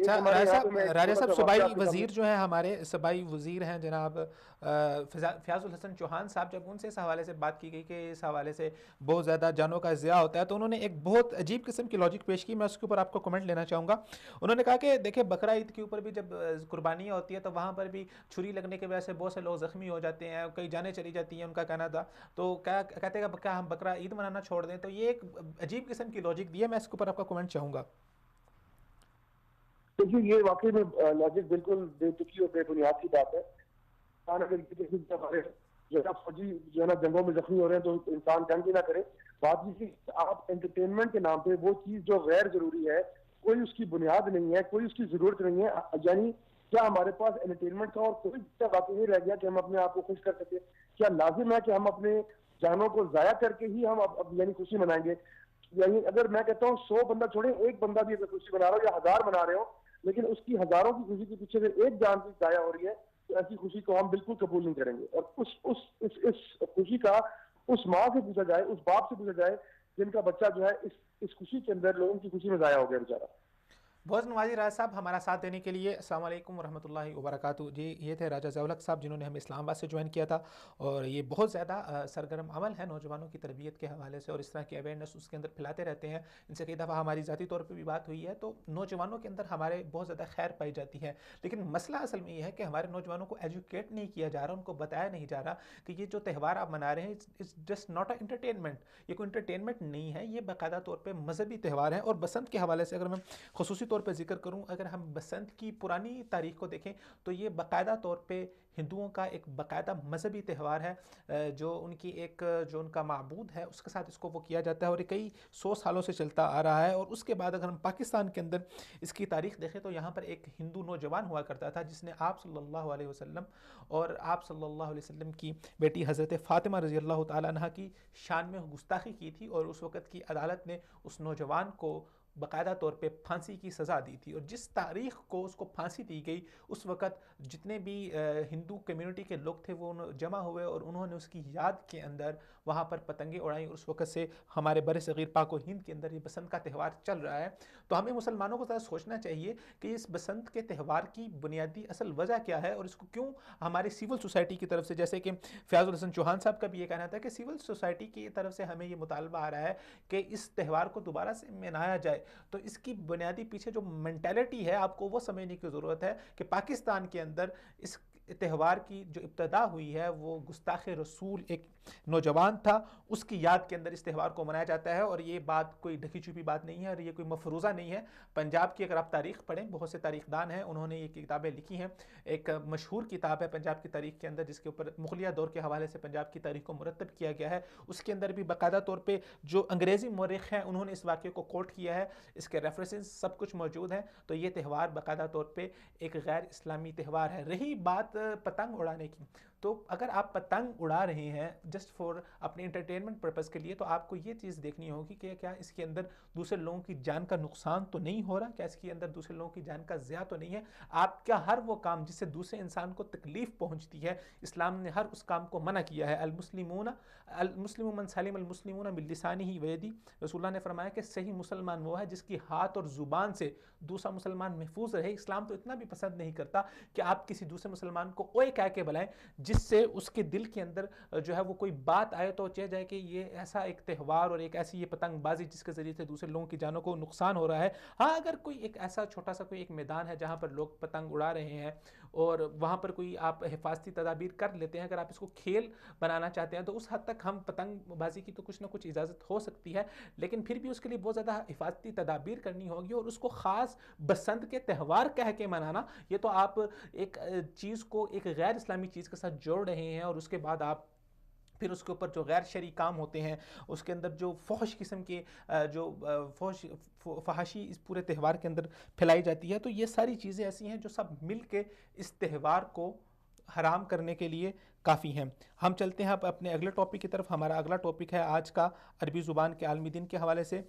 اچھا ہمارے راجہ یہاں پہ میں صاحب، ایک راجہ چھوٹا صاحب سا واقعہ صوبائی آپ کے سامنے. وزیر جو ہیں ہمارے صوبائی وزیر ہیں جناب فیاض الحسن چوہان صاحب، جب ان سے اس حوالے سے بات کی گئی کہ اس حوالے سے بہت زیادہ جانوں کا ضیاع ہوتا ہے، تو انہوں نے ایک بہت عجیب قسم کی لاجک پیش کی. میں اس کے اوپر آپ کو کمنٹ لینا چاہوں گا. انہوں نے کہا کہ دیکھیں بقرہ عید کے اوپر بھی جب قربانیاں ہوتی ہیں تو وہاں پر بھی چھری لگنے کی وجہ سے بہت سے لوگ زخمی ہو جاتے ہیں، کئی جانیں چلی جاتی ہیں، ان کا کہنا تھا. تو کیا کہتے ہیں کہ ہم بقرہ عید منانا چھوڑ دیں؟ تو یہ ایک عجیب قسم کی لاجک دی ہے. میں اس کے اوپر آپ کا کمنٹ چاہوں گا. دیکھیے یہ واقعی میں لاجک بالکل بے تکی اور بے بنیاد کی بات ہے. اگر کسی ہمارے جو ہے فوجی جو ہے نا جنگوں میں زخمی ہو رہے ہیں تو انسان جنگ بھی نہ کرے. بات یہ کہ آپ انٹرٹینمنٹ کے نام پہ وہ چیز جو غیر ضروری ہے، کوئی اس کی بنیاد نہیں ہے، کوئی اس کی ضرورت نہیں ہے. یعنی کیا ہمارے پاس انٹرٹینمنٹ کا اور کوئی باقی نہیں رہ گیا کہ ہم اپنے آپ کو خوش کر سکیں؟ کیا لازم ہے کہ ہم اپنے جانوں کو ضائع کر کے ہی ہم یعنی خوشی منائیں گے؟ یعنی اگر میں کہتا ہوں 100 بندہ چھوڑیں، ایک بندہ بھی اگر خوشی منا رہا ہو یا 1000 منا رہے ہو، لیکن اس کی ہزاروں کی خوشی کے پیچھے اگر ایک جان بھی ضائع ہو رہی ہے تو ایسی خوشی کو ہم بالکل قبول نہیں کریں گے. اور اس خوشی کا اس ماں سے پوچھا جائے، اس باپ سے پوچھا جائے جن کا بچہ جو ہے اس خوشی کے اندر لوگوں کی خوشی میں ضائع ہو گیا بیچارہ. بہت نوازی راجہ صاحب ہمارا ساتھ دینے کے لیے. السلام علیکم ورحمۃ اللہ وبرکاتہ. جی یہ تھے راجہ ضیاء الحق صاحب جنہوں نے ہمیں اسلام آباد سے جوائن کیا تھا، اور یہ بہت زیادہ سرگرم عمل ہے نوجوانوں کی تربیت کے حوالے سے، اور اس طرح کی اویئرنیس اس کے اندر پھیلاتے رہتے ہیں. ان سے کئی دفعہ ہماری ذاتی طور پہ بھی بات ہوئی ہے. تو نوجوانوں کے اندر ہمارے بہت زیادہ خیر پائی جاتی ہے، لیکن مسئلہ اصل میں یہ ہے کہ ہمارے نوجوانوں کو ایجوکیٹ نہیں کیا جا رہا، ان کو بتایا نہیں جا رہا کہ یہ جو تہوار آپ منا رہے ہیں it's just not a entertainment. یہ کوئی انٹرٹینمنٹ نہیں ہے، یہ باقاعدہ طور پہ مذہبی تہوار ہے. اور بسنت کے حوالے سے اگر میں خصوصی طور پہ ذکر کروں، اگر ہم بسنت کی پرانی تاریخ کو دیکھیں تو یہ باقاعدہ طور پہ ہندوؤں کا ایک باقاعدہ مذہبی تہوار ہے، جو ان کی ایک جو ان کا معبود ہے اس کے ساتھ اس کو وہ کیا جاتا ہے، اور یہ کئی 100 سالوں سے چلتا آ رہا ہے. اور اس کے بعد اگر ہم پاکستان کے اندر اس کی تاریخ دیکھیں تو یہاں پر ایک ہندو نوجوان ہوا کرتا تھا جس نے آپ صلی اللہ علیہ وسلم اور آپ صلی اللہ علیہ وسلم کی بیٹی حضرت فاطمہ رضی اللہ تعالیٰ عنہ کی شان میں گستاخی کی تھی، اور اس وقت کی عدالت نے اس نوجوان کو باقاعدہ طور پہ پھانسی کی سزا دی تھی. اور جس تاریخ کو اس کو پھانسی دی گئی اس وقت جتنے بھی ہندو کمیونٹی کے لوگ تھے وہ جمع ہوئے، اور انہوں نے اس کی یاد کے اندر وہاں پر پتنگیں اڑائیں. اور اس وقت سے ہمارے بر صغیر پاک و ہند کے اندر یہ بسنت کا تہوار چل رہا ہے. تو ہمیں مسلمانوں کو ذرا سوچنا چاہیے کہ اس بسنت کے تہوار کی بنیادی اصل وجہ کیا ہے، اور اس کو کیوں ہماری سول سوسائٹی کی طرف سے، جیسے کہ فیاض الحسن چوہان صاحب کا بھی یہ کہنا تھا کہ سول سوسائٹی کی طرف سے ہمیں یہ مطالبہ آ رہا ہے کہ اس تہوار کو دوبارہ سے منایا جائے. تو اس کی بنیادی پیچھے جو مینٹیلٹی ہے آپ کو وہ سمجھنے کی ضرورت ہے کہ پاکستان کے اندر اس تہوار کی جو ابتدا ہوئی ہے وہ گستاخ رسول ایک نوجوان تھا، اس کی یاد کے اندر اس تہوار کو منایا جاتا ہے. اور یہ بات کوئی ڈھکی چھپی بات نہیں ہے، اور یہ کوئی مفروضہ نہیں ہے. پنجاب کی اگر آپ تاریخ پڑھیں، بہت سے تاریخ دان ہیں، انہوں نے یہ کتابیں لکھی ہیں. ایک مشہور کتاب ہے پنجاب کی تاریخ کے اندر جس کے اوپر مغلیہ دور کے حوالے سے پنجاب کی تاریخ کو مرتب کیا گیا ہے. اس کے اندر بھی باقاعدہ طور پہ جو انگریزی مورخ ہیں انہوں نے اس واقعے کو کوٹ کیا ہے، اس کے ریفرنسز سب کچھ موجود ہیں. تو یہ تہوار باقاعدہ طور پہ ایک غیر اسلامی تہوار ہے. رہی بات پتنگ اڑانے کی، تو اگر آپ پتنگ اڑا رہے ہیں جسٹ فور اپنے انٹرٹینمنٹ پرپز کے لیے، تو آپ کو یہ چیز دیکھنی ہوگی کہ کیا اس کے اندر دوسرے لوگوں کی جان کا نقصان تو نہیں ہو رہا، کیا اس کے اندر دوسرے لوگوں کی جان کا ضیاع تو نہیں ہے. آپ کیا ہر وہ کام جس سے دوسرے انسان کو تکلیف پہنچتی ہے، اسلام نے ہر اس کام کو منع کیا ہے. المسلم من سلم المسلمون من لسانہ ویدی، رسول اللہ نے فرمایا کہ صحیح مسلمان وہ ہے جس کی ہاتھ اور زبان سے دوسرا مسلمان محفوظ رہے. اسلام تو اتنا بھی پسند نہیں کرتا کہ آپ کسی دوسرے مسلمان کو اوے کہہ کے بلائیں جس سے اس کے دل کے اندر جو ہے وہ کوئی بات آئے تو چہ جائے کہ یہ ایسا ایک تہوار اور ایک ایسی یہ پتنگ بازی جس کے ذریعے سے دوسرے لوگوں کی جانوں کو نقصان ہو رہا ہے. ہاں اگر کوئی ایک ایسا چھوٹا سا کوئی ایک میدان ہے جہاں پر لوگ پتنگ اڑا رہے ہیں اور وہاں پر کوئی آپ حفاظتی تدابیر کر لیتے ہیں، اگر آپ اس کو کھیل بنانا چاہتے ہیں تو اس حد تک ہم پتنگ بازی کی تو کچھ نہ کچھ اجازت ہو سکتی ہے، لیکن پھر بھی اس کے لیے بہت زیادہ حفاظتی تدابیر کرنی ہوگی. اور اس کو خاص بسنت کے تہوار کہہ کے منانا، یہ تو آپ ایک چیز کو ایک غیر اسلامی چیز کے ساتھ جوڑ رہے ہیں. اور اس کے بعد آپ پھر اس کے اوپر جو غیر شرعی کام ہوتے ہیں، اس کے اندر جو فحش قسم کے جو فحاشی اس پورے تہوار کے اندر پھیلائی جاتی ہے، تو یہ ساری چیزیں ایسی ہیں جو سب مل کے اس تہوار کو حرام کرنے کے لیے کافی ہیں۔ ہم چلتے ہیں اب اپنے اگلے ٹاپک کی طرف۔ ہمارا اگلا ٹاپک ہے آج کا عربی زبان کے عالمی دن کے حوالے سے۔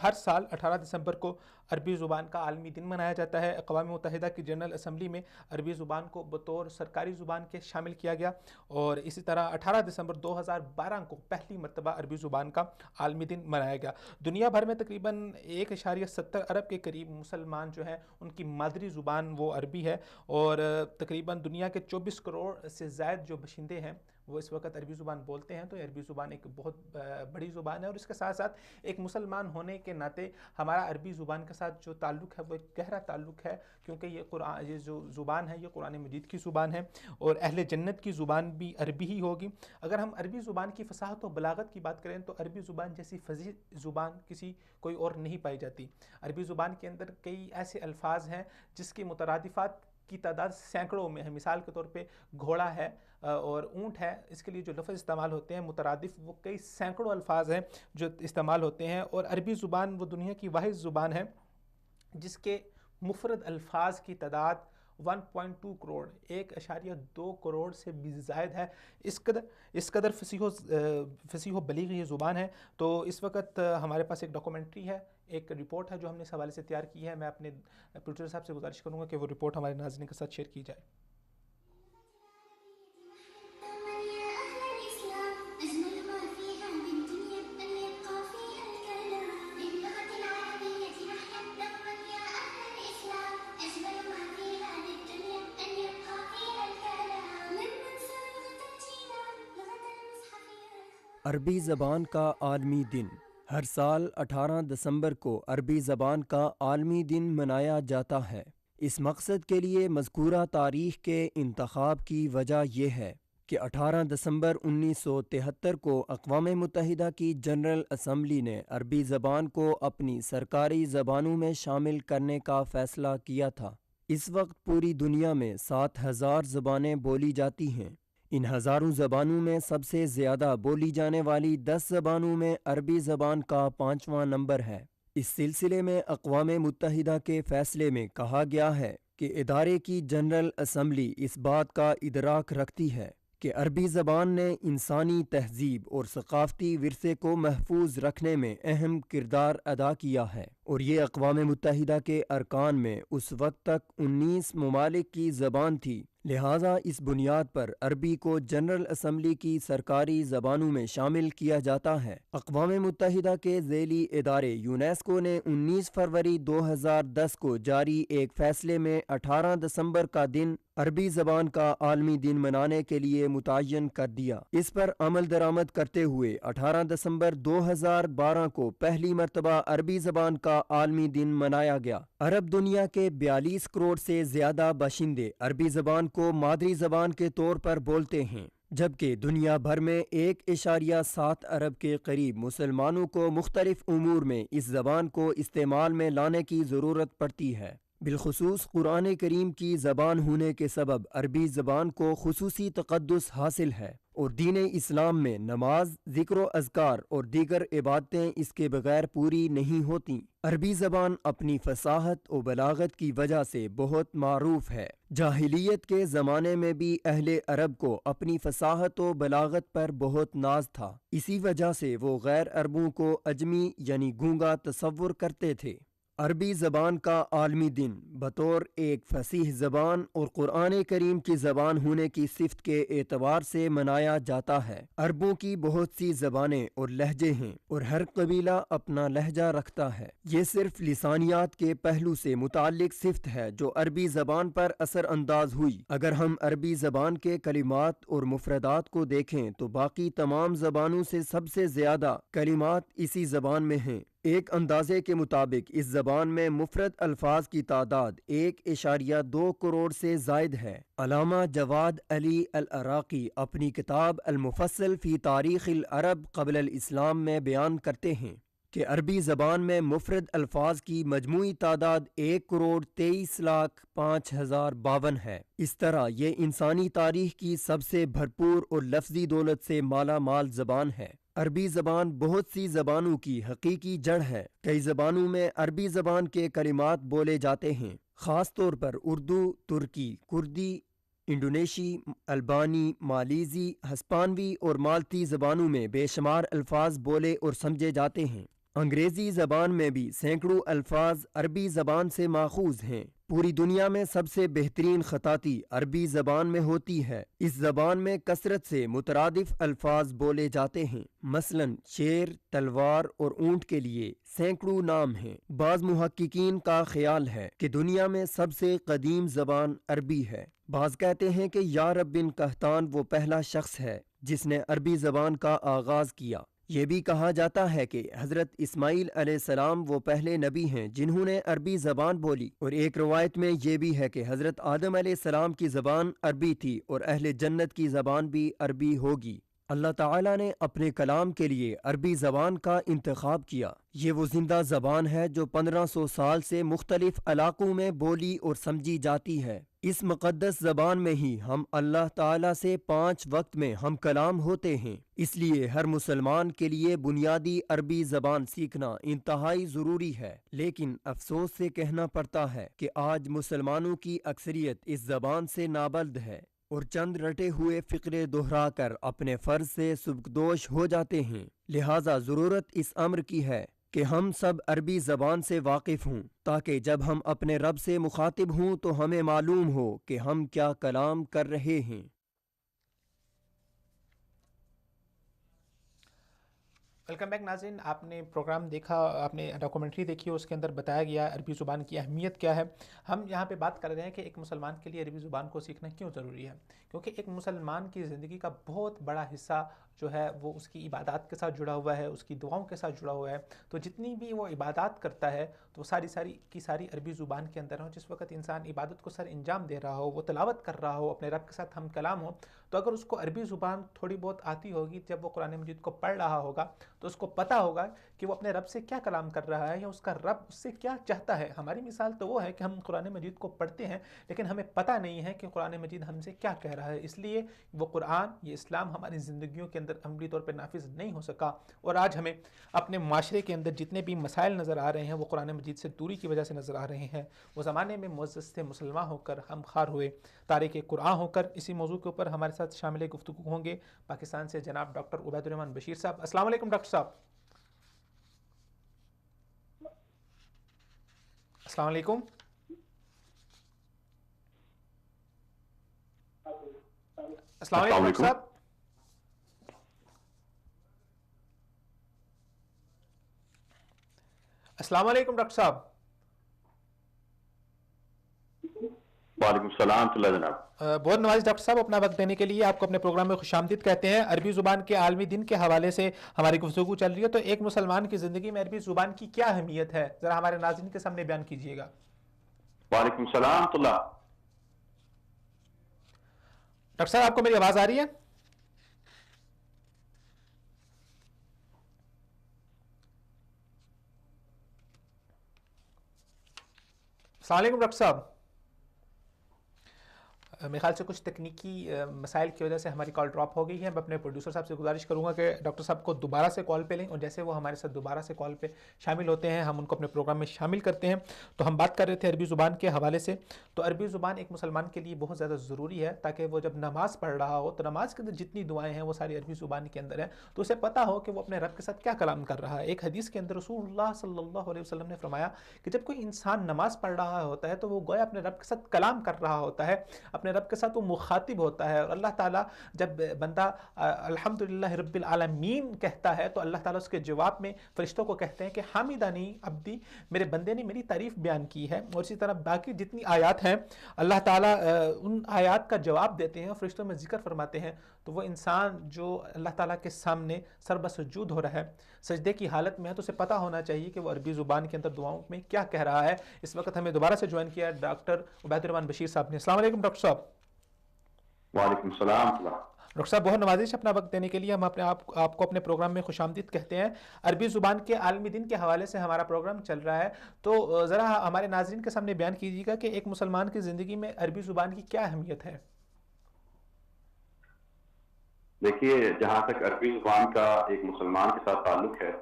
ہر سال 18 دسمبر کو عربی زبان کا عالمی دن منایا جاتا ہے۔ اقوام متحدہ کی جنرل اسمبلی میں عربی زبان کو بطور سرکاری زبان کے شامل کیا گیا، اور اسی طرح 18 دسمبر 2012 کو پہلی مرتبہ عربی زبان کا عالمی دن منایا گیا۔ دنیا بھر میں تقریباً 1.70 ارب کے قریب مسلمان جو ہیں ان کی مادری زبان وہ عربی ہے، اور تقریباً دنیا کے 24 کروڑ سے زائد جو باشندے ہیں وہ اس وقت عربی زبان بولتے ہیں۔ تو یہ عربی زبان ایک بہت بڑی زبان ہے، اور اس کے ساتھ ساتھ ایک مسلمان ہونے کے ناطے ہمارا عربی زبان کے ساتھ جو تعلق ہے وہ ایک گہرا تعلق ہے، کیونکہ یہ جو زبان ہے یہ قرآن مجید کی زبان ہے، اور اہل جنت کی زبان بھی عربی ہی ہوگی۔ اگر ہم عربی زبان کی فصاحت و بلاغت کی بات کریں تو عربی زبان جیسی فصیح زبان کوئی اور نہیں پائی جاتی۔ عربی زبان کے اندر کئی ایسے الفاظ ہیں جس کی مترادفات کی تعداد سینکڑوں میں ہے۔ مثال کے طور پہ گھوڑا ہے اور اونٹ ہے، اس کے لیے جو لفظ استعمال ہوتے ہیں مترادف وہ کئی سینکڑوں الفاظ ہیں جو استعمال ہوتے ہیں، اور عربی زبان وہ دنیا کی واحد زبان ہے جس کے مفرد الفاظ کی تعداد 1.2 کروڑ 1.2 کروڑ سے بھی زائد ہے۔ اس قدر فصیح و بلیغ یہ زبان ہے۔ تو اس وقت ہمارے پاس ایک ڈاکومنٹری ہے، ایک رپورٹ ہے جو ہم نے اس حوالے سے تیار کی ہے۔ میں اپنے پروڈیوسر صاحب سے گزارش کروں گا کہ وہ رپورٹ ہمارے ناظرین کے ساتھ شیئر کی جائے۔ عربی زبان کا عالمی دن۔ ہر سال 18 دسمبر کو عربی زبان کا عالمی دن منایا جاتا ہے۔ اس مقصد کے لیے مذکورہ تاریخ کے انتخاب کی وجہ یہ ہے کہ 18 دسمبر 1973 کو اقوام متحدہ کی جنرل اسمبلی نے عربی زبان کو اپنی سرکاری زبانوں میں شامل کرنے کا فیصلہ کیا تھا۔ اس وقت پوری دنیا میں 7000 زبانیں بولی جاتی ہیں۔ ان ہزاروں زبانوں میں سب سے زیادہ بولی جانے والی 10 زبانوں میں عربی زبان کا 5واں نمبر ہے۔ اس سلسلے میں اقوام متحدہ کے فیصلے میں کہا گیا ہے کہ ادارے کی جنرل اسمبلی اس بات کا ادراک رکھتی ہے کہ عربی زبان نے انسانی تہذیب اور ثقافتی ورثے کو محفوظ رکھنے میں اہم کردار ادا کیا ہے، اور یہ اقوام متحدہ کے ارکان میں اس وقت تک 19 ممالک کی زبان تھی۔ لہٰذا اس بنیاد پر عربی کو جنرل اسمبلی کی سرکاری زبانوں میں شامل کیا جاتا ہے۔ اقوام متحدہ کے ذیلی ادارے یونیسکو نے 19 فروری 2010 کو جاری ایک فیصلے میں 18 دسمبر کا دن عربی زبان کا عالمی دن منانے کے لیے متعین کر دیا۔ اس پر عمل درآمد کرتے ہوئے 18 دسمبر 2012 کو پہلی مرتبہ عربی زبان کا عالمی دن منایا گیا۔ عرب دنیا کے 42 کروڑ سے زیادہ باشندے عربی زبان کو مادری زبان کے طور پر بولتے ہیں، جبکہ دنیا بھر میں 1.7 ارب کے قریب مسلمانوں کو مختلف امور میں اس زبان کو استعمال میں لانے کی ضرورت پڑتی ہے۔ بالخصوص قرآن کریم کی زبان ہونے کے سبب عربی زبان کو خصوصی تقدس حاصل ہے، اور دین اسلام میں نماز، ذکر و اذکار اور دیگر عبادتیں اس کے بغیر پوری نہیں ہوتیں۔ عربی زبان اپنی فصاحت و بلاغت کی وجہ سے بہت معروف ہے۔ جاہلیت کے زمانے میں بھی اہل عرب کو اپنی فصاحت و بلاغت پر بہت ناز تھا، اسی وجہ سے وہ غیر عربوں کو اجمی یعنی گونگا تصور کرتے تھے۔ عربی زبان کا عالمی دن بطور ایک فصیح زبان اور قرآن کریم کی زبان ہونے کی صفت کے اعتبار سے منایا جاتا ہے۔ عربوں کی بہت سی زبانیں اور لہجے ہیں، اور ہر قبیلہ اپنا لہجہ رکھتا ہے۔ یہ صرف لسانیات کے پہلو سے متعلق صفت ہے جو عربی زبان پر اثر انداز ہوئی۔ اگر ہم عربی زبان کے کلمات اور مفردات کو دیکھیں تو باقی تمام زبانوں سے سب سے زیادہ کلمات اسی زبان میں ہیں۔ ایک اندازے کے مطابق اس زبان میں مفرد الفاظ کی تعداد 1.2 کروڑ سے زائد ہے۔ علامہ جواد علی العراقی اپنی کتاب المفصل فی تاریخ العرب قبل الاسلام میں بیان کرتے ہیں کہ عربی زبان میں مفرد الفاظ کی مجموعی تعداد 1,23,05,052 ہے۔ اس طرح یہ انسانی تاریخ کی سب سے بھرپور اور لفظی دولت سے مالا مال زبان ہے۔ عربی زبان بہت سی زبانوں کی حقیقی جڑ ہے۔ کئی زبانوں میں عربی زبان کے کلمات بولے جاتے ہیں، خاص طور پر اردو، ترکی، کردی، انڈونیشی، البانی، مالیزی، ہسپانوی اور مالتی زبانوں میں بے شمار الفاظ بولے اور سمجھے جاتے ہیں۔ انگریزی زبان میں بھی سینکڑوں الفاظ عربی زبان سے ماخوذ ہیں۔ پوری دنیا میں سب سے بہترین خطاطی عربی زبان میں ہوتی ہے۔ اس زبان میں کثرت سے مترادف الفاظ بولے جاتے ہیں۔ مثلاً شیر، تلوار اور اونٹ کے لیے سینکڑوں نام ہیں۔ بعض محققین کا خیال ہے کہ دنیا میں سب سے قدیم زبان عربی ہے۔ بعض کہتے ہیں کہ یارب بن قحطان وہ پہلا شخص ہے جس نے عربی زبان کا آغاز کیا۔ یہ بھی کہا جاتا ہے کہ حضرت اسماعیل علیہ السلام وہ پہلے نبی ہیں جنہوں نے عربی زبان بولی، اور ایک روایت میں یہ بھی ہے کہ حضرت آدم علیہ السلام کی زبان عربی تھی اور اہل جنت کی زبان بھی عربی ہوگی۔ اللہ تعالیٰ نے اپنے کلام کے لیے عربی زبان کا انتخاب کیا۔ یہ وہ زندہ زبان ہے جو 1500 سال سے مختلف علاقوں میں بولی اور سمجھی جاتی ہے۔ اس مقدس زبان میں ہی ہم اللہ تعالیٰ سے 5 وقت میں ہم کلام ہوتے ہیں۔ اس لیے ہر مسلمان کے لیے بنیادی عربی زبان سیکھنا انتہائی ضروری ہے۔ لیکن افسوس سے کہنا پڑتا ہے کہ آج مسلمانوں کی اکثریت اس زبان سے نابلد ہے اور چند رٹے ہوئے فقرے دہرا کر اپنے فرض سے سبکدوش ہو جاتے ہیں۔ لہٰذا ضرورت اس امر کی ہے کہ ہم سب عربی زبان سے واقف ہوں، تاکہ جب ہم اپنے رب سے مخاطب ہوں تو ہمیں معلوم ہو کہ ہم کیا کلام کر رہے ہیں۔ ویلکم بیک ناظرین، آپ نے پروگرام دیکھا، آپ نے ڈاکومنٹری دیکھی، اس کے اندر بتایا گیا عربی زبان کی اہمیت کیا ہے۔ ہم یہاں پہ بات کر رہے ہیں کہ ایک مسلمان کے لیے عربی زبان کو سیکھنا کیوں ضروری ہے، کیونکہ ایک مسلمان کی زندگی کا بہت بڑا حصہ جو ہے وہ اس کی عبادات کے ساتھ جڑا ہوا ہے، اس کی دعاؤں کے ساتھ جڑا ہوا ہے۔ تو جتنی بھی وہ عبادات کرتا ہے تو وہ ساری عربی زبان کے اندر ہو۔ جس وقت انسان عبادت کو سر انجام دے رہا ہو، وہ تلاوت کر رہا ہو، اپنے رب کے ساتھ ہم کلام ہو، تو اگر اس کو عربی زبان تھوڑی بہت آتی ہوگی، جب وہ قرآن مجید کو پڑھ رہا ہوگا تو اس کو پتہ ہوگا کہ وہ اپنے رب سے کیا کلام کر رہا ہے یا اس کا رب اس سے کیا چاہتا ہے۔ ہماری مثال تو وہ ہے کہ ہم قرآن مجید کو پڑھتے ہیں لیکن ہمیں پتہ نہیں ہے کہ قرآن مجید ہم سے کیا کہہ رہا ہے، اس لیے وہ قرآن، یہ اسلام ہماری زندگیوں کے اندر عملی طور پہ نافذ نہیں ہو سکا، اور آج ہمیں اپنے معاشرے کے اندر جتنے بھی مسائل نظر آ رہے ہیں وہ قرآن مجید سے دوری کی وجہ سے نظر آ رہے ہیں۔ وہ زمانے میں معزز سے مسلمان ہو کر ہم خوار ہوئے، تارک قرآن ہو کر۔ اسی موضوع کے اوپر ہمارے ساتھ شامل گفتگو ہوں گے پاکستان سے جناب ڈاکٹر عبید الرحمان بشیر صاحب۔ السلام علیکم ڈاکٹر صاحب۔ السلام علیکم۔ السلام علیکم ڈاکٹر صاحب۔ السلام علیکم ڈاکٹر صاحب۔ وعلیکم السلام ورحمۃ اللہ جناب۔ بہت نواز ڈاکٹر صاحب، اپنا وقت دینے کے لیے آپ کو اپنے پروگرام میں خوش آمدید کہتے ہیں۔ عربی زبان کے عالمی دن کے حوالے سے ہماری گفتگو چل رہی ہے، تو ایک مسلمان کی زندگی میں عربی زبان کی کیا اہمیت ہے، ذرا ہمارے ناظرین کے سامنے بیان کیجیے گا۔ وعلیکم السلام ورحمۃ اللہ۔ ڈاکٹر صاحب آپ کو میری آواز آ رہی ہے؟ السلام علیکم ڈاکٹر صاحب۔ میرے خیال سے کچھ تکنیکی مسائل کی وجہ سے ہماری کال ڈراپ ہو گئی ہے۔ میں اپنے پروڈیوسر صاحب سے گزارش کروں گا کہ ڈاکٹر صاحب کو دوبارہ سے کال پہ لیں، اور جیسے وہ ہمارے ساتھ دوبارہ سے کال پہ شامل ہوتے ہیں ہم ان کو اپنے پروگرام میں شامل کرتے ہیں۔ تو ہم بات کر رہے تھے عربی زبان کے حوالے سے، تو عربی زبان ایک مسلمان کے لیے بہت زیادہ ضروری ہے، تاکہ وہ جب نماز پڑھ رہا ہو تو نماز کے اندر جتنی دعائیں ہیں وہ ساری عربی زبان کے اندر ہیں، تو اسے پتہ ہو کہ وہ اپنے رب کے ساتھ کیا کلام کر رہا ہے۔ ایک حدیث کے اندر رسول اللہ صلی اللہ علیہ وسلم نے فرمایا کہ جب کوئی انسان نماز پڑھ رہا ہوتا ہے تو وہ گویا اپنے رب کے ساتھ کلام کر رہا ہوتا ہے، اپنے رب کے ساتھ وہ مخاطب ہوتا ہے، اور اللہ تعالیٰ جب بندہ الحمدللہ رب العالمین کہتا ہے تو اللہ تعالیٰ اس کے جواب میں فرشتوں کو کہتے ہیں کہ حامدانی عبدی، میرے بندے نے میری تعریف بیان کی ہے۔ اور اسی طرح باقی جتنی آیات ہیں اللہ تعالیٰ ان آیات کا جواب دیتے ہیں اور فرشتوں میں ذکر فرماتے ہیں، تو وہ انسان جو اللہ تعالیٰ کے سامنے سر بسجود ہو رہا ہے، سجدے کی حالت میں ہے، تو اسے پتہ ہونا چاہیے کہ وہ عربی زبان کے اندر دعاؤں میں کیا کہہ رہا ہے۔ اس وقت ہمیں دوبارہ سے جوائن کیا ہے ڈاکٹر عبید الرحمان بشیر صاحب نے۔ السلام علیکم ڈاکٹر صاحب۔ وعلیکم السلام۔ ڈاکٹر صاحب بہت نوازش اپنا وقت دینے کے لیے، ہم آپ کو اپنے پروگرام میں خوش آمدید کہتے ہیں۔ عربی زبان کے عالمی دن کے حوالے سے ہمارا پروگرام چل رہا ہے، تو ذرا ہمارے ناظرین کے سامنے بیان کیجیے گا کہ ایک مسلمان کی زندگی میں عربی زبان کی کیا اہمیت ہے۔ دیکھیے، جہاں تک عربی زبان کا ایک مسلمان کے ساتھ تعلق ہے،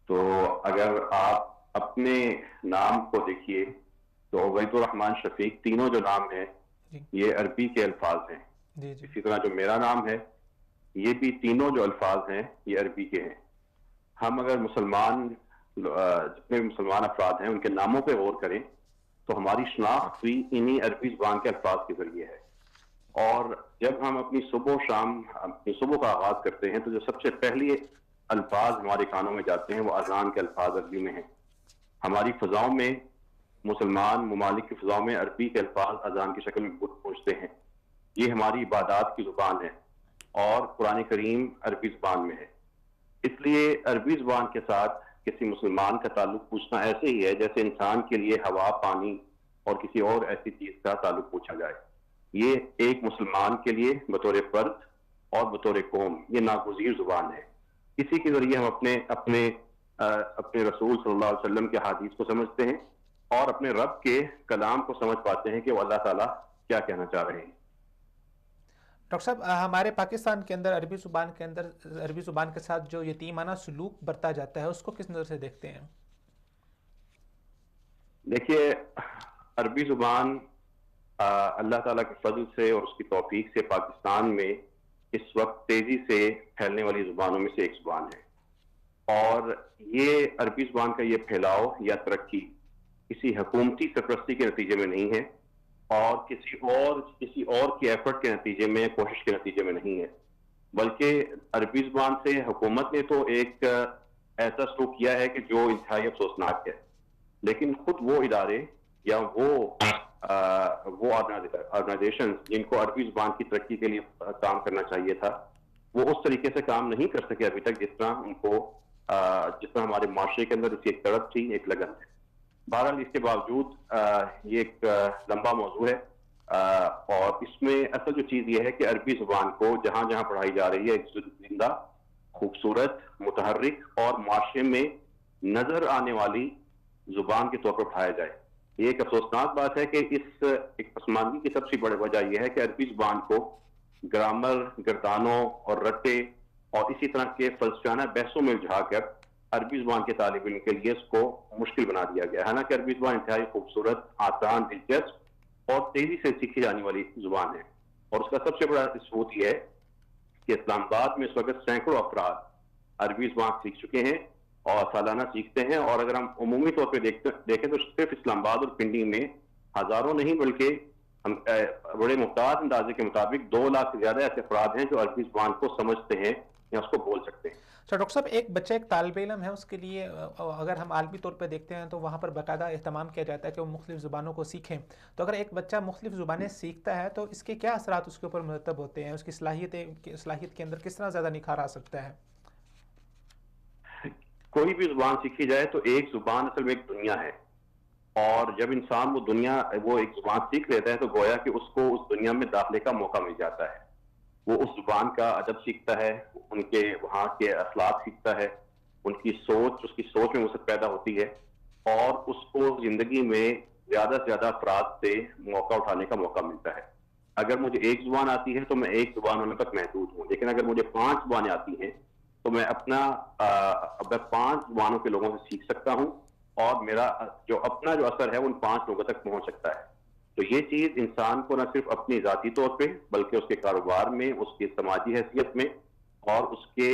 تو اگر آپ اپنے نام کو دیکھیے تو عبید الرحمان شفیق، تینوں جو نام ہیں یہ عربی کے الفاظ ہیں. اسی طرح جو میرا نام ہے یہ بھی تینوں جو الفاظ ہیں یہ عربی کے ہیں. ہم اگر جتنے بھی مسلمان افراد ہیں ان کے ناموں پہ غور کریں تو ہماری شناخت بھی انہی عربی زبان کے الفاظ کے ذریعے ہے. اور جب ہم اپنی صبح و شام اپنی صبح کا آغاز کرتے ہیں تو جو سب سے پہلی الفاظ ہمارے کانوں میں جاتے ہیں وہ اذان کے الفاظ عربی میں ہیں. ہماری فضاؤں میں مسلمان ممالک کی فضاؤں میں عربی کے الفاظ اذان کی شکل میں پہنچتے ہیں. یہ ہماری عبادات کی زبان ہے اور قرآن کریم عربی زبان میں ہے. اس لیے عربی زبان کے ساتھ کسی مسلمان کا تعلق پوچھنا ایسے ہی ہے جیسے انسان کے لیے ہوا پانی اور کسی اور ایسی چیز کا تعلق پوچھا جائے. یہ ایک مسلمان کے لیے بطور فرد اور بطور قوم یہ ناگزیر زبان ہے. اسی کے ذریعے ہم اپنے رسول صلی اللہ علیہ وسلم کے حدیث کو سمجھتے ہیں اور اپنے رب کے کلام کو سمجھ پاتے ہیں کہ وہ اللہ تعالیٰ کیا کہنا چاہ رہے ہیں. ڈاکٹر صاحب ہمارے پاکستان کے اندر عربی زبان کے ساتھ جو یتیمانہ سلوک برتا جاتا ہے اس کو کس نظر سے دیکھتے ہیں؟ دیکھیے عربی زبان اللہ تعالیٰ کے فضل سے اور اس کی توفیق سے پاکستان میں اس وقت تیزی سے پھیلنے والی زبانوں میں سے ایک زبان ہے. اور یہ عربی زبان کا یہ پھیلاؤ یا ترقی کسی حکومتی سرپرستی کے نتیجے میں نہیں ہے اور کسی اور کی ایفرٹ کے نتیجے میں کوشش کے نتیجے میں نہیں ہے، بلکہ عربی زبان سے حکومت نے تو ایک ایسا سلوک کیا ہے کہ جو انتہائی افسوسناک ہے. لیکن خود وہ ادارے یا وہ آرگنائزیشن جن کو عربی زبان کی ترقی کے لیے کام کرنا چاہیے تھا وہ اس طریقے سے کام نہیں کر سکے ابھی تک جس طرح ہمارے معاشرے کے اندر اس کی ایک تڑپ تھی، ایک لگن ہے. بہرحال اس کے باوجود یہ ایک لمبا موضوع ہے اور اس میں اصل جو چیز یہ ہے کہ عربی زبان کو جہاں جہاں پڑھائی جا رہی ہے ایک زندہ، خوبصورت، متحرک اور معاشرے میں نظر آنے والی زبان کے طور پر پڑھایا جائے. یہ ایک افسوسناک بات ہے کہ اس ایک پسماندگی کی سب سے بڑی وجہ یہ ہے کہ عربی زبان کو گرامر، گردانوں اور رٹے اور اسی طرح کے فلسفیانہ بحثوں میں الجھا کر عربی زبان کے طالب علم کے لیے اس کو مشکل بنا دیا گیا. حالانکہ عربی زبان انتہائی خوبصورت، آسان، دلچسپ اور تیزی سے سیکھی جانے والی زبان ہے. اور اس کا سب سے بڑا ثبوت یہ ہے کہ اسلام آباد میں اس وقت سینکڑوں افراد عربی زبان سیکھ چکے ہیں اور سالانہ سیکھتے ہیں. اور اگر ہم عمومی طور پہ دیکھیں تو صرف اسلام آباد اور پنڈی میں ہزاروں نہیں بلکہ بڑے محتاط اندازے کے مطابق 2 لاکھ سے زیادہ ایسے افراد ہیں جو عربی زبان کو سمجھتے ہیں یا اس کو بول سکتے ہیں. ڈاکٹر صاحب ایک بچہ ایک طالب علم ہے، اس کے لیے اگر ہم عالمی طور پہ دیکھتے ہیں تو وہاں پر باقاعدہ اہتمام کیا جاتا ہے کہ وہ مختلف زبانوں کو سیکھیں. تو اگر ایک بچہ مختلف زبانیں سیکھتا ہے تو اس کے کیا اثرات اس کے اوپر مرتب ہوتے ہیں؟ اس کی صلاحیت کے اندر کس طرح زیادہ نکھار آ سکتا ہے؟ کوئی بھی زبان سیکھی جائے تو ایک زبان اصل میں ایک دنیا ہے اور جب انسان وہ ایک زبان سیکھ لیتا ہے تو گویا کہ اس کو اس دنیا میں داخلے کا موقع مل جاتا ہے. وہ اس زبان کا ادب سیکھتا ہے، ان کے وہاں کے اخلاق سیکھتا ہے، اس کی سوچ میں وسعت پیدا ہوتی ہے اور اس کو زندگی میں زیادہ سے زیادہ افراد سے موقع اٹھانے کا موقع ملتا ہے. اگر مجھے ایک زبان آتی ہے تو میں ایک زبان ہونے تک محدود ہوں، لیکن اگر مجھے 5 زبانیں آتی ہیں تو میں 5 زبانوں کے لوگوں سے سیکھ سکتا ہوں اور میرا جو اثر ہے ان 5 لوگوں تک پہنچ سکتا ہے. تو یہ چیز انسان کو نہ صرف اپنی ذاتی طور پہ بلکہ اس کے کاروبار میں، اس کی سماجی حیثیت میں اور اس کے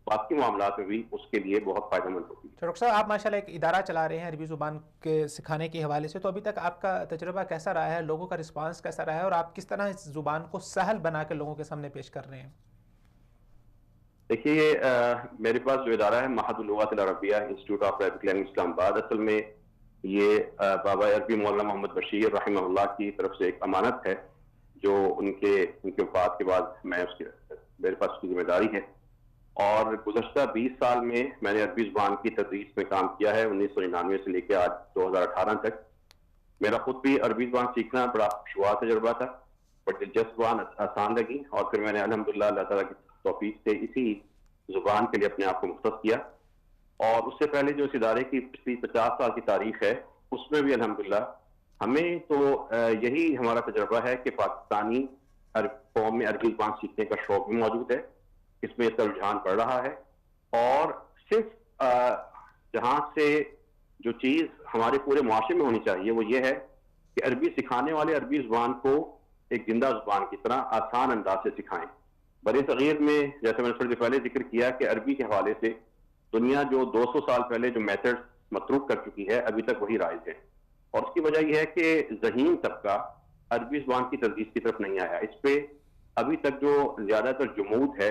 باقی معاملات میں بھی اس کے لیے بہت فائدہ مند ہوتی ہے. ڈاکٹر صاحب آپ ماشاءاللہ ایک ادارہ چلا رہے ہیں عربی زبان کے سکھانے کے حوالے سے، تو ابھی تک آپ کا تجربہ کیسا رہا ہے؟ لوگوں کا رسپانس کیسا رہا ہے اور آپ کس طرح اس زبان کو سہل بنا کے لوگوں کے سامنے پیش کر رہے ہیں؟ دیکھیے میرے پاس جو ادارہ ہے معہد اللغات العربیہ انسٹیٹیوٹ آف عربک لینگویج اسلام آباد، اصل میں یہ بابا عربی مولانا محمد بشیر رحمہ اللہ کی طرف سے ایک امانت ہے جو ان کے وفات کے بعد میرے پاس اس کی ذمہ داری ہے. اور گزشتہ 20 سال میں نے عربی زبان کی تدریس میں کام کیا ہے، 1999 سے لے کے آج 2018 تک. میرا خود بھی عربی زبان سیکھنا بڑا خوشگوار تجربہ تھا، بڑی دلچسپ زبان، آسان لگی اور پھر میں نے الحمدللہ اللہ تعالیٰ کی توفیق سے اسی زبان کے لیے اپنے آپ کو مختص کیا. اور اس سے پہلے جو اس ادارے کی پچھلی 50 سال کی تاریخ ہے اس میں بھی الحمدللہ ہمیں تو یہی ہمارا تجربہ ہے کہ پاکستانی قوم میں عربی زبان سیکھنے کا شوق بھی موجود ہے، اس میں اس کا رجحان بڑھ رہا ہے. اور صرف جہاں سے جو چیز ہمارے پورے معاشرے میں ہونی چاہیے وہ یہ ہے کہ عربی سکھانے والے عربی زبان کو ایک زندہ زبان کی طرح آسان انداز سے سکھائیں. بر صغیر میں جیسے میں نے تھوڑی دیر پہلے ذکر کیا کہ عربی کے حوالے سے دنیا جو 200 سال پہلے جو میتھڈ متروک کر چکی ہے ابھی تک وہی رائج ہے, اور اس کی وجہ یہ ہے کہ ذہین طبقہ عربی زبان کی تدریس کی طرف نہیں آیا. اس پہ ابھی تک جو زیادہ تر جمود ہے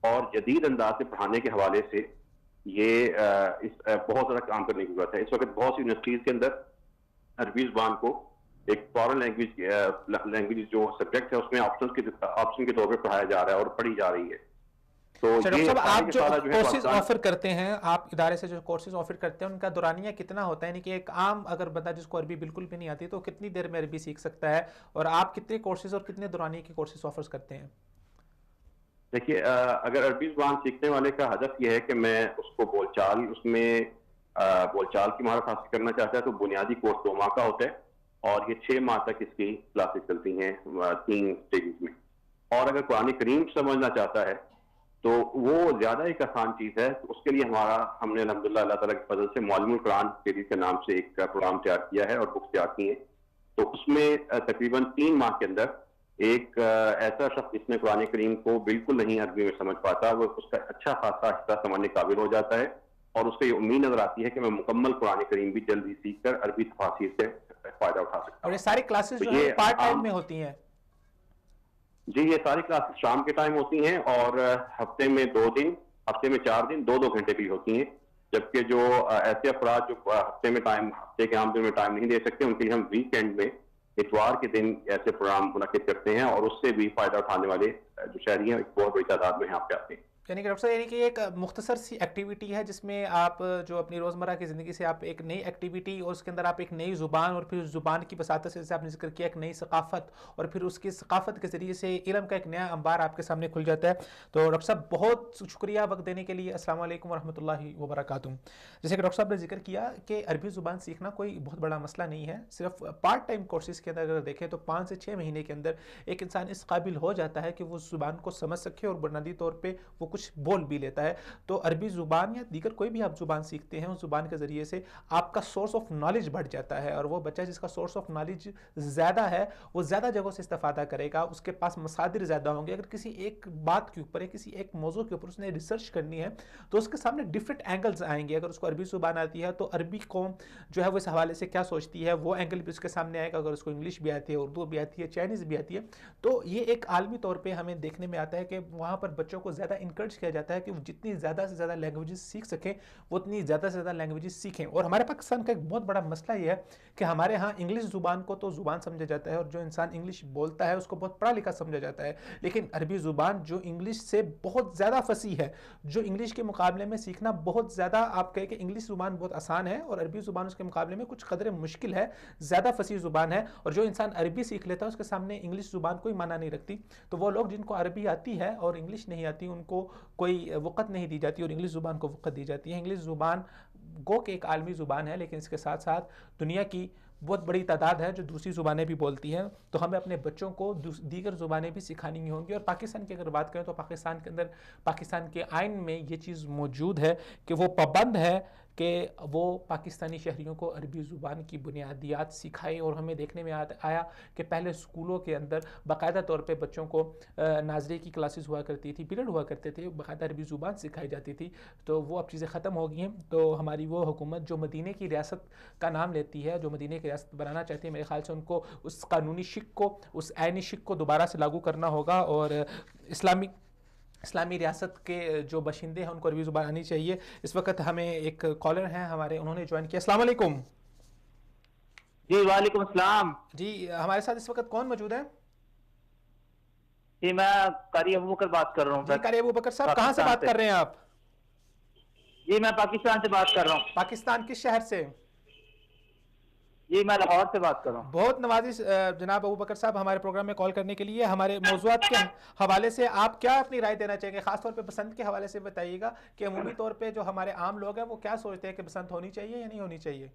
اور جدید انداز سے پڑھانے کے حوالے سے یہ بہت زیادہ کام کرنے کی ضرورت ہے. اس وقت بہت سی یونیورسٹیز کے اندر عربی زبان کو ایک فارن لینگویج جو سبجیکٹ ہے اس میں آپشن کے طور پہ پڑھایا جا رہا ہے اور پڑھی جا رہی ہے. تو ڈاکٹر صاحب آپ جو کورسز آفر کرتے ہیں, آپ ادارے سے جو کورسز آفر کرتے ہیں ان کا دورانیہ کتنا ہوتا ہے, یعنی کہ ایک عام اگر بندہ جس کو عربی بالکل بھی نہیں آتی تو کتنی دیر میں عربی سیکھ سکتا ہے, اور آپ کتنے کورسز اور کتنے دورانیے کے کورسز آفر کرتے ہیں؟ دیکھیے, اگر عربی زبان سیکھنے والے کا ہدف یہ ہے کہ میں اس کو بول چال کی مہارت حاصل کرنا چاہتا ہے تو بنیادی کورس 2 ماہ کا ہوتا ہے, اور یہ 6 ماہ تک اس کی کلاسز چلتی ہیں 3 اسٹیجز میں. اور اگر قرآن کریم سمجھنا چاہتا ہے تو وہ زیادہ ایک آسان چیز ہے. اس کے لیے ہم نے الحمدللہ اللہ تعالیٰ کے فضل سے معلم القرآن سیریز کے نام سے ایک پروگرام تیار کیا ہے اور بکس تیار کی ہیں. تو اس میں تقریباً 3 ماہ کے اندر ایک ایسا شخص جس نے قرآن کریم کو بالکل نہیں عربی میں سمجھ پاتا, وہ اس کا اچھا خاصا حصہ سمجھنے قابل ہو جاتا ہے, اور اس کو یہ امید نظر آتی ہے کہ میں مکمل قرآن کریم بھی جلدی سیکھ کر عربی تفاسیر سے فائدہ اٹھا سکتا ہوں. اور یہ ساری کلاسز جو ہے پارٹ ٹائم میں ہوتی ہیں؟ جی, یہ ساری کلاسز شام کے ٹائم ہوتی ہیں, اور ہفتے میں 4 دن 2 گھنٹے بھی ہوتی ہیں. جبکہ جو ایسے افراد جو ہفتے کے عام دن میں ٹائم نہیں دے سکتے, ان کے لیے ہم ویکینڈ میں اتوار کے دن ایسے پروگرام منعقد کرتے ہیں, اور اس سے بھی فائدہ اٹھانے والے جو شہری ہیں ایک بہت بڑی تعداد میں یہاں پہ آتے ہیں. یعنی کہ ڈاکٹر صاحب, یعنی کہ ایک مختصر سی ایکٹیویٹی ہے جس میں آپ جو اپنی روزمرہ کی زندگی سے آپ ایک نئی ایکٹیویٹی, اور اس کے اندر آپ ایک نئی زبان, اور پھر اس زبان کی بساطت سے جیسے آپ نے ذکر کیا ایک نئی ثقافت, اور پھر اس کی ثقافت کے ذریعے سے علم کا ایک نیا انبار آپ کے سامنے کھل جاتا ہے. تو ڈاکٹر صاحب بہت شکریہ وقت دینے کے لیے. السلام علیکم ورحمۃ اللہ وبرکاتہ. جیسے کہ ڈاکٹر صاحب نے ذکر کیا کہ عربی زبان سیکھنا کوئی بہت بڑا مسئلہ نہیں ہے. صرف پارٹ ٹائم کورسز کے اندر اگر دیکھیں تو 5 سے 6 مہینے کے اندر ایک انسان اس قابل ہو جاتا ہے کہ وہ زبان کو سمجھ سکے, اور بنیادی طور پہ وہ کچھ بول بھی لیتا ہے. تو عربی زبان یا دیگر کوئی بھی آپ زبان سیکھتے ہیں, اس زبان کے ذریعے سے آپ کا سورس آف نالج بڑھ جاتا ہے, اور وہ بچہ جس کا سورس آف نالج زیادہ ہے وہ زیادہ جگہوں سے استفادہ کرے گا, اس کے پاس مصادر زیادہ ہوں گے. اگر کسی ایک بات کے اوپر, کسی ایک موضوع کے اوپر اس نے ریسرچ کرنی ہے تو اس کے سامنے ڈفرینٹ اینگلز آئیں گے. اگر اس کو عربی زبان آتی ہے تو عربی قوم جو ہے وہ اس حوالے سے کیا سوچتی ہے وہ اینگل بھی اس کے سامنے آئے گا. اگر اس کو انگلش بھی آتی ہے, اردو بھی آتی ہے, چائنیز بھی آتی ہے, تو یہ ایک عالمی طور پہ ہمیں دیکھنے میں آتا ہے کہ وہاں پر بچوں کو زیادہ انکریج کیا جاتا ہے کہ وہ جتنی زیادہ سے زیادہ لینگویجز سیکھ سکیں وہ اتنی زیادہ سے زیادہ لینگویجز سیکھیں. اور ہمارے پاکستان کا ایک بہت بڑا مسئلہ یہ ہے کہ ہمارے ہاں انگلش زبان کو تو زبان سمجھا جاتا ہے, اور جو انسان انگلش بولتا ہے اس کو بہت پڑھا لکھا سمجھا جاتا ہے, لیکن عربی زبان جو انگلش سے بہت زیادہ فصیح ہے, جو انگلش کے مقابلے میں سیکھنا بہت زیادہ, آپ کہیں کہ انگلش زبان بہت آسان ہے اور عربی زبان اس کے مقابلے میں کچھ قدر مشکل ہے, زیادہ فصیح زبان ہے, اور جو انسان عربی سیکھ لیتا ہے اس کے سامنے انگلش زبان کوئی معنی نہیں رکھتی. تو وہ لوگ جن کو عربی آتی ہے اور انگلش نہیں آتی ان کو کوئی وقت نہیں دی جاتی, اور انگلش زبان کو وقت دی جاتی ہے. انگلش زبان گو کہ ایک عالمی زبان ہے, لیکن اس کے ساتھ ساتھ دنیا کی بہت بڑی تعداد ہے جو دوسری زبانیں بھی بولتی ہیں, تو ہمیں اپنے بچوں کو دیگر زبانیں بھی سکھانی ہوں گی. اور پاکستان کی اگر بات کریں تو پاکستان کے اندر, پاکستان کے آئین میں یہ چیز موجود ہے کہ وہ پابند ہے کہ وہ پاکستانی شہریوں کو عربی زبان کی بنیادیات سکھائیں. اور ہمیں دیکھنے میں آیا کہ پہلے اسکولوں کے اندر باقاعدہ طور پہ بچوں کو ناظرے کی کلاسز ہوا کرتی تھی, پیریڈ ہوا کرتے تھے, باقاعدہ عربی زبان سکھائی جاتی تھی. تو وہ اب چیزیں ختم ہو گئی ہیں. تو ہماری وہ حکومت جو مدینے کی ریاست کا نام لیتی ہے, جو مدینے کی ریاست بنانا چاہتی ہے, میرے خیال سے ان کو اس قانونی شک کو, اس عینی شک کو دوبارہ سے لاگو کرنا ہوگا, اور اسلامی ریاست کے جو باشندے ہیں ان کو عربی زبان آنی چاہیے. اس وقت ہمیں ایک کالر ہیں ہمارے, انہوں نے جوائن کیا. السلام علیکم. جی وعلیکم السلام. جی ہمارے ساتھ اس وقت کون موجود ہے؟ جی میں قاری ابو بکر بات کر رہا ہوں. جی قاری ابو بکر صاحب, کہاں سے بات کر رہے ہیں آپ؟ جی میں پاکستان سے بات کر رہا ہوں. پاکستان کس شہر سے؟ جی میں لاہور سے بات کر رہا ہوں. بہت نوازش جناب ابو بکر صاحب ہمارے پروگرام میں کال کرنے کے لیے. ہمارے موضوعات کے حوالے سے آپ کیا اپنی رائے دینا چاہیں گے, خاص طور پہ بسنت کے حوالے سے بتائیے گا کہ عمومی طور پہ جو ہمارے عام لوگ ہیں وہ کیا سوچتے ہیں کہ بسنت ہونی چاہیے یا نہیں ہونی چاہیے؟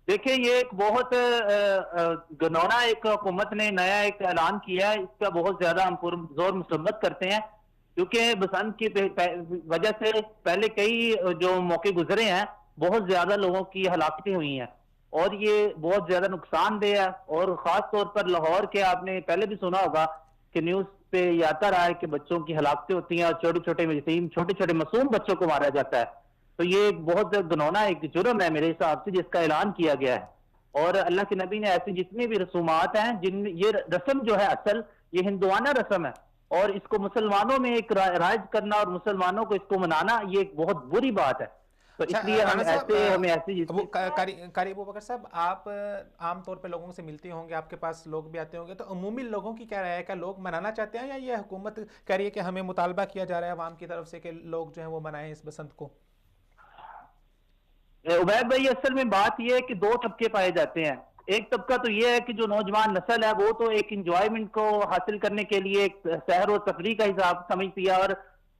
دیکھیں یہ ایک بہت گنونا ایک حکومت نے نیا ایک اعلان کیا ہے, اس کا بہت زیادہ ہم زور مسمت کرتے ہیں, کیونکہ بسنت کی وجہ سے پہلے کئی جو موقع گزرے ہیں بہت زیادہ لوگوں کی ہلاکتیں ہوئی ہیں, اور یہ بہت زیادہ نقصان دہ ہے. اور خاص طور پر لاہور کے آپ نے پہلے بھی سنا ہوگا کہ نیوز پہ یہ آتا رہا ہے کہ بچوں کی ہلاکتیں ہوتی ہیں اور چھوٹے چھوٹے یتیم چھوٹے چھوٹے معصوم بچوں کو مارا جاتا ہے. تو یہ ایک بہت گنونا ایک جرم ہے میرے حساب سے جس کا اعلان کیا گیا ہے. اور اللہ کے نبی نے ایسی جتنی بھی رسومات ہیں جن یہ رسم جو ہے اصل یہ ہندوانہ رسم ہے اور اس کو مسلمانوں میں ایک رائج کرنا اور مسلمانوں کو اس کو منانا یہ ایک بہت بری بات ہے. تو اس لیے ہمیں ایسی قاری ابوبکر صاحب آپ عام طور پہ لوگوں سے ملتے ہوں گے, آپ کے پاس لوگ بھی آتے ہوں گے, تو عمومی لوگوں کی کیا رائے ہے؟ کیا لوگ منانا چاہتے ہیں یا یہ حکومت کہہ رہی ہے کہ ہمیں مطالبہ کیا جا رہا ہے عوام کی طرف سے کہ لوگ جو ہیں وہ منائیں اس بسنت کو؟ عبید بھائی اصل میں بات یہ ہے کہ دو طبقے پائے جاتے ہیں. ایک طبقہ تو یہ ہے کہ جو نوجوان نسل ہے وہ تو ایک انجوائمنٹ کو حاصل کرنے کے لیے ایک سحر و تفریح کا حساب سمجھتی ہے, اور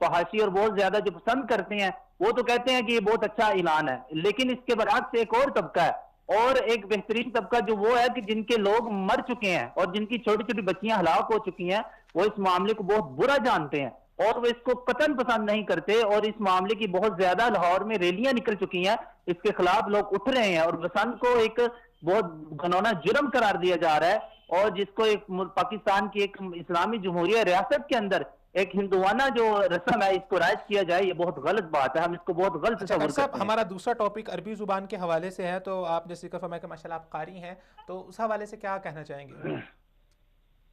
فحاشی اور بہت زیادہ جو پسند کرتے ہیں وہ تو کہتے ہیں کہ یہ بہت اچھا اعلان ہے. لیکن اس کے برعکس ایک اور طبقہ ہے, اور ایک بہترین طبقہ جو وہ ہے کہ جن کے لوگ مر چکے ہیں اور جن کی چھوٹی چھوٹی بچیاں ہلاک ہو چکی ہیں, وہ اس معاملے کو بہت برا جانتے ہیں اور وہ اس کو قطعاً پسند نہیں کرتے, اور اس معاملے کی بہت زیادہ لاہور میں ریلیاں نکل چکی ہیں, اس کے خلاف لوگ اٹھ رہے ہیں اور بسنت کو ایک بہت گھنونا جرم قرار دیا جا رہا ہے, اور جس کو ایک پاکستان کی ایک اسلامی جمہوریہ ریاست کے اندر ایک ہندوانہ جو رسم ہے اس کو رائج کیا جائے, یہ بہت غلط بات ہے. ہم اس کو بہت غلط تصور کرتے ہیں. ہمارا دوسرا ٹاپک عربی زبان کے حوالے سے ہے, تو آپ جیسے کہ فرمایا کہ ماشاءاللہ آپ قاری ہیں, تو اس حوالے سے کیا کہنا چاہیں گے؟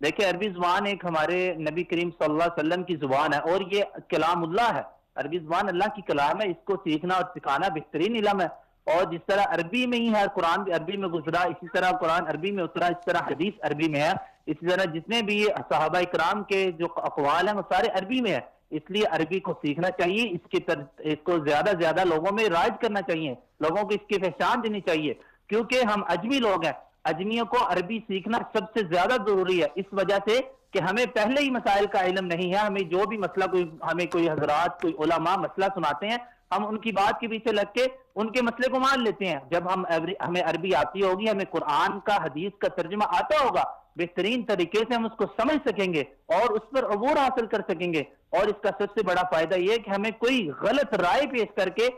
دیکھیں عربی زبان ایک ہمارے نبی کریم صلی اللہ علیہ وسلم کی زبان ہے اور یہ کلام اللہ ہے. عربی زبان اللہ کی کلام ہے, اس کو سیکھنا اور سکھانا بہترین علم ہے. اور جس طرح عربی میں ہی ہے, قرآن بھی عربی میں گزرا, اسی طرح قرآن عربی میں اترا, اس طرح حدیث عربی میں ہے, اسی طرح جتنے بھی صحابہ اکرام کے جو اقوال ہیں وہ سارے عربی میں ہیں. اس لیے عربی کو سیکھنا چاہیے, اس کو زیادہ زیادہ لوگوں میں رائج کرنا چاہیے, لوگوں کو اس کی پہچان دینی چاہیے, کیونکہ ہم اجمی لوگ ہیں. اجمیوں کو عربی سیکھنا سب سے زیادہ ضروری ہے, اس وجہ سے کہ ہمیں پہلے ہی مسائل کا علم نہیں ہے. ہمیں جو بھی مسئلہ ہمیں کوئی حضرات کوئی علماء مسئلہ سناتے ہیں, ہم ان کی بات کے پیچھے لگ کے ان کے مسئلے کو مان لیتے ہیں. جب ہمیں عربی آتی ہوگی, ہمیں قرآن کا حدیث کا ترجمہ آتا ہوگا, بہترین طریقے سے ہم اس کو سمجھ سکیں گے اور اس پر عبور حاصل کر سکیں گے. اور اس کا سب سے بڑا فائدہ یہ ہے کہ ہمیں کوئی غلط رائے پیش کر کے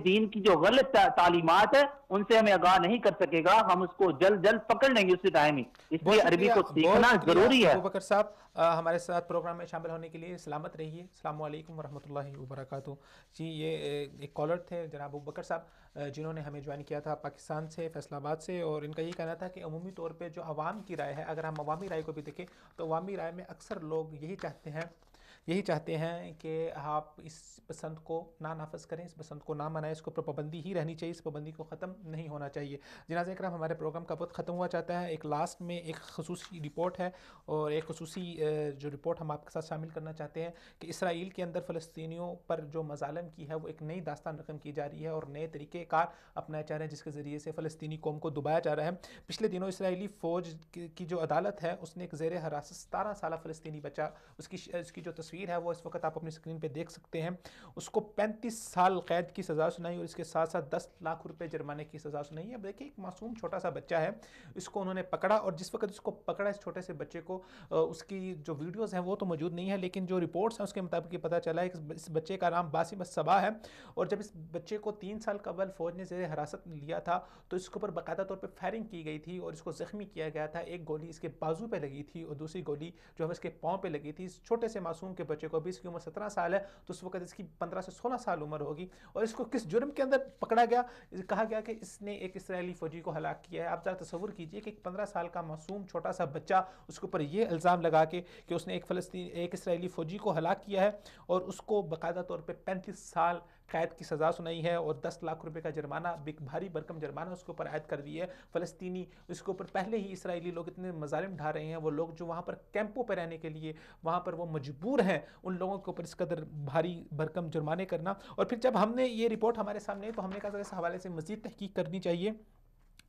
دین کی جو غلط تعلیمات ہے ان سے ہمیں آگاہ نہیں کر سکے گا, ہم اس کو جلد جلد پکڑ لیں گے اسی ٹائم ہی. اس لیے عربی کو سیکھنا ضروری ہے. ابوبکر صاحب ہمارے ساتھ پروگرام میں شامل ہونے کے لیے سلامت رہیے. السلام علیکم ورحمۃ اللہ وبرکاتہ. جی یہ ایک کالر تھے جناب ابوبکر صاحب جنہوں نے ہمیں جوائن کیا تھا پاکستان سے, فیصل آباد سے, اور ان کا یہ کہنا تھا کہ عمومی طور پہ جو عوام کی رائے ہے, اگر ہم عوامی رائے کو بھی دیکھیں تو عوامی رائے میں اکثر لوگ یہی چاہتے ہیں کہ آپ اس پسند کو نہ نافذ کریں, اس پسند کو نہ منائیں, اس کو پر پابندی ہی رہنی چاہیے, اس پابندی کو ختم نہیں ہونا چاہیے. جنازہ اکرام ہمارے پروگرام کا وقت ختم ہوا چاہتا ہے. ایک لاسٹ میں ایک خصوصی رپورٹ ہے, اور ایک خصوصی جو رپورٹ ہم آپ کے ساتھ شامل کرنا چاہتے ہیں کہ اسرائیل کے اندر فلسطینیوں پر جو مظالم کی ہے وہ ایک نئی داستان رقم کی جا رہی ہے اور نئے طریقہ کار اپنائے جا رہے ہیں جس کے ذریعے سے فلسطینی قوم کو دبایا جا رہا ہے. پچھلے دنوں اسرائیلی فوج کی جو عدالت ہے اس نے ایک زیر حراست 17 سالہ فلسطینی بچہ, اس کی جو تصویر ہے وہ اس وقت آپ اپنی سکرین پہ دیکھ سکتے ہیں, اس کو 35 سال قید کی سزا سنائی اور اس کے ساتھ ساتھ 10 لاکھ روپے جرمانے کی سزا سنائی ہے. اب دیکھیں ایک معصوم چھوٹا سا بچہ ہے, اس کو انہوں نے پکڑا, اور جس وقت اس کو پکڑا اس چھوٹے سے بچے کو, اس کی جو ویڈیوز ہیں وہ تو موجود نہیں ہے, لیکن جو رپورٹس ہیں اس کے مطابق یہ پتہ چلا ہے کہ اس بچے کا نام باسم الصباح ہے. اور جب اس بچے کو 3 سال قبل فوج نے زیر حراست لیا تھا تو اس کے اوپر باقاعدہ طور پہ فائرنگ کی گئی تھی اور اس کو زخمی کیا گیا تھا. ایک گولی اس کے بازو پہ لگی تھی اور دوسری گولی جو ہے اس کے پاؤں پہ لگی تھی. اس چھوٹے سے معصوم کے بچے کو بھی, اس کی عمر 17 سال ہے, تو اس وقت اس کی 15 سے 16 سال عمر ہوگی. اور اس کو کس جرم کے اندر پکڑا گیا؟ کہا گیا کہ اس نے ایک اسرائیلی فوجی کو ہلاک کیا ہے. آپ ذرا تصور کیجئے کہ ایک 15 سال کا معصوم چھوٹا سا بچہ, اس کے اوپر یہ الزام لگا کے کہ اس نے ایک اسرائیلی فوجی کو ہلاک کیا ہے اور اس کو باقاعدہ طور پہ 35 سال قید کی سزا سنائی ہے اور 10 لاکھ روپے کا جرمانہ, بھاری بھرکم جرمانہ اس کے اوپر عائد کر دی ہے. فلسطینی اس کے اوپر پہلے ہی اسرائیلی لوگ اتنے مظالم ڈھا رہے ہیں, وہ لوگ جو وہاں پر کیمپوں پہ رہنے کے لیے وہاں پر وہ مجبور ہیں, ان لوگوں کے اوپر اس قدر بھاری بھرکم جرمانے کرنا. اور پھر جب ہم نے یہ رپورٹ ہمارے سامنے, تو ہم نے کہا اس حوالے سے مزید تحقیق کرنی چاہیے.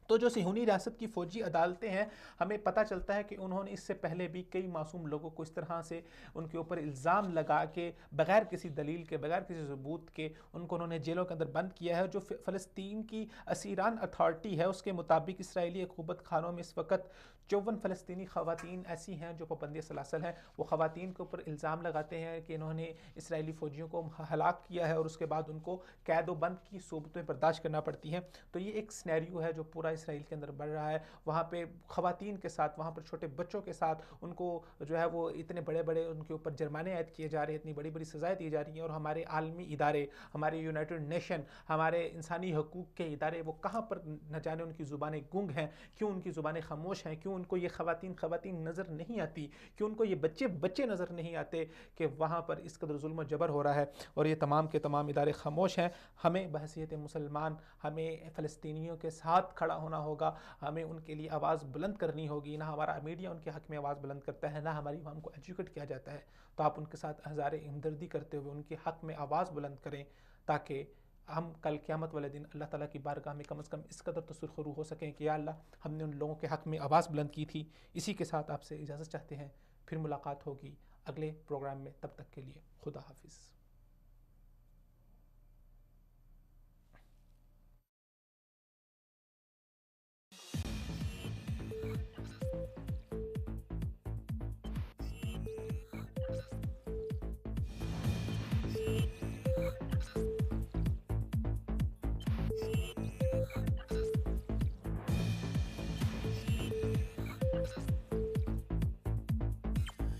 تو جو صہیونی ریاست کی فوجی عدالتیں ہیں, ہمیں پتہ چلتا ہے کہ انہوں نے اس سے پہلے بھی کئی معصوم لوگوں کو اس طرح سے ان کے اوپر الزام لگا کے بغیر کسی دلیل کے, بغیر کسی ثبوت کے ان کو انہوں نے جیلوں کے اندر بند کیا ہے. جو فلسطین کی اسیران اتھارٹی ہے اس کے مطابق اسرائیلی عقوبت خانوں میں اس وقت 54 فلسطینی خواتین ایسی ہیں جو پابندی سلاسل ہیں. وہ خواتین کے اوپر الزام لگاتے ہیں کہ انہوں نے اسرائیلی فوجیوں کو ہلاک کیا ہے اور اس کے بعد ان کو قید و بند کی صورتیں برداشت کرنا پڑتی ہیں. تو یہ ایک سینیریو ہے جو پورا اسرائیل کے اندر بڑھ رہا ہے. وہاں پہ خواتین کے ساتھ، وہاں پر چھوٹے بچوں کے ساتھ ان کو جو ہے وہ اتنے بڑے بڑے ان کے اوپر جرمانے عائد کیے جا رہے ہیں، اتنی بڑی بڑی سزائیں دی جا رہی ہیں. اور ہمارے عالمی ادارے، ہمارے یونائٹڈ نیشن، ہمارے انسانی حقوق کے ادارے، وہ کہاں پر نہ جانے ان کی زبانیں گنگ ہیں، کیوں ان کی زبانیں خاموش ہیں، کیوں ان کو یہ خواتین نظر نہیں آتی، کیوں ان کو یہ بچے نظر نہیں آتے کہ وہاں پر اس قدر ظلم و جبر ہو رہا ہے. اور یہ تمام کے تمام ادارے خاموش ہیں. ہمیں بحیثیت مسلمان ہمیں فلسطینیوں کے ساتھ کھڑا ہونا ہوگا، ہمیں ان کے لیے آواز بلند کرنی ہوگی. نہ ہمارا میڈیا ان کے حق میں آواز بلند کرتا ہے، نہ ہماری عوام کو ایجوکیٹ کیا جاتا ہے. تو آپ ان کے ساتھ ہزار ہمدردی کرتے ہوئے ان کے حق میں آواز بلند کریں، تاکہ ہم کل قیامت والے دن اللہ تعالیٰ کی بارگاہ میں کم از کم اس قدر تو سرخرو ہو سکیں کہ یا اللہ ہم نے ان لوگوں کے حق میں آواز بلند کی تھی. اسی کے ساتھ آپ سے اجازت چاہتے ہیں، پھر ملاقات ہوگی اگلے پروگرام میں. تب تک کے لیے خدا حافظ.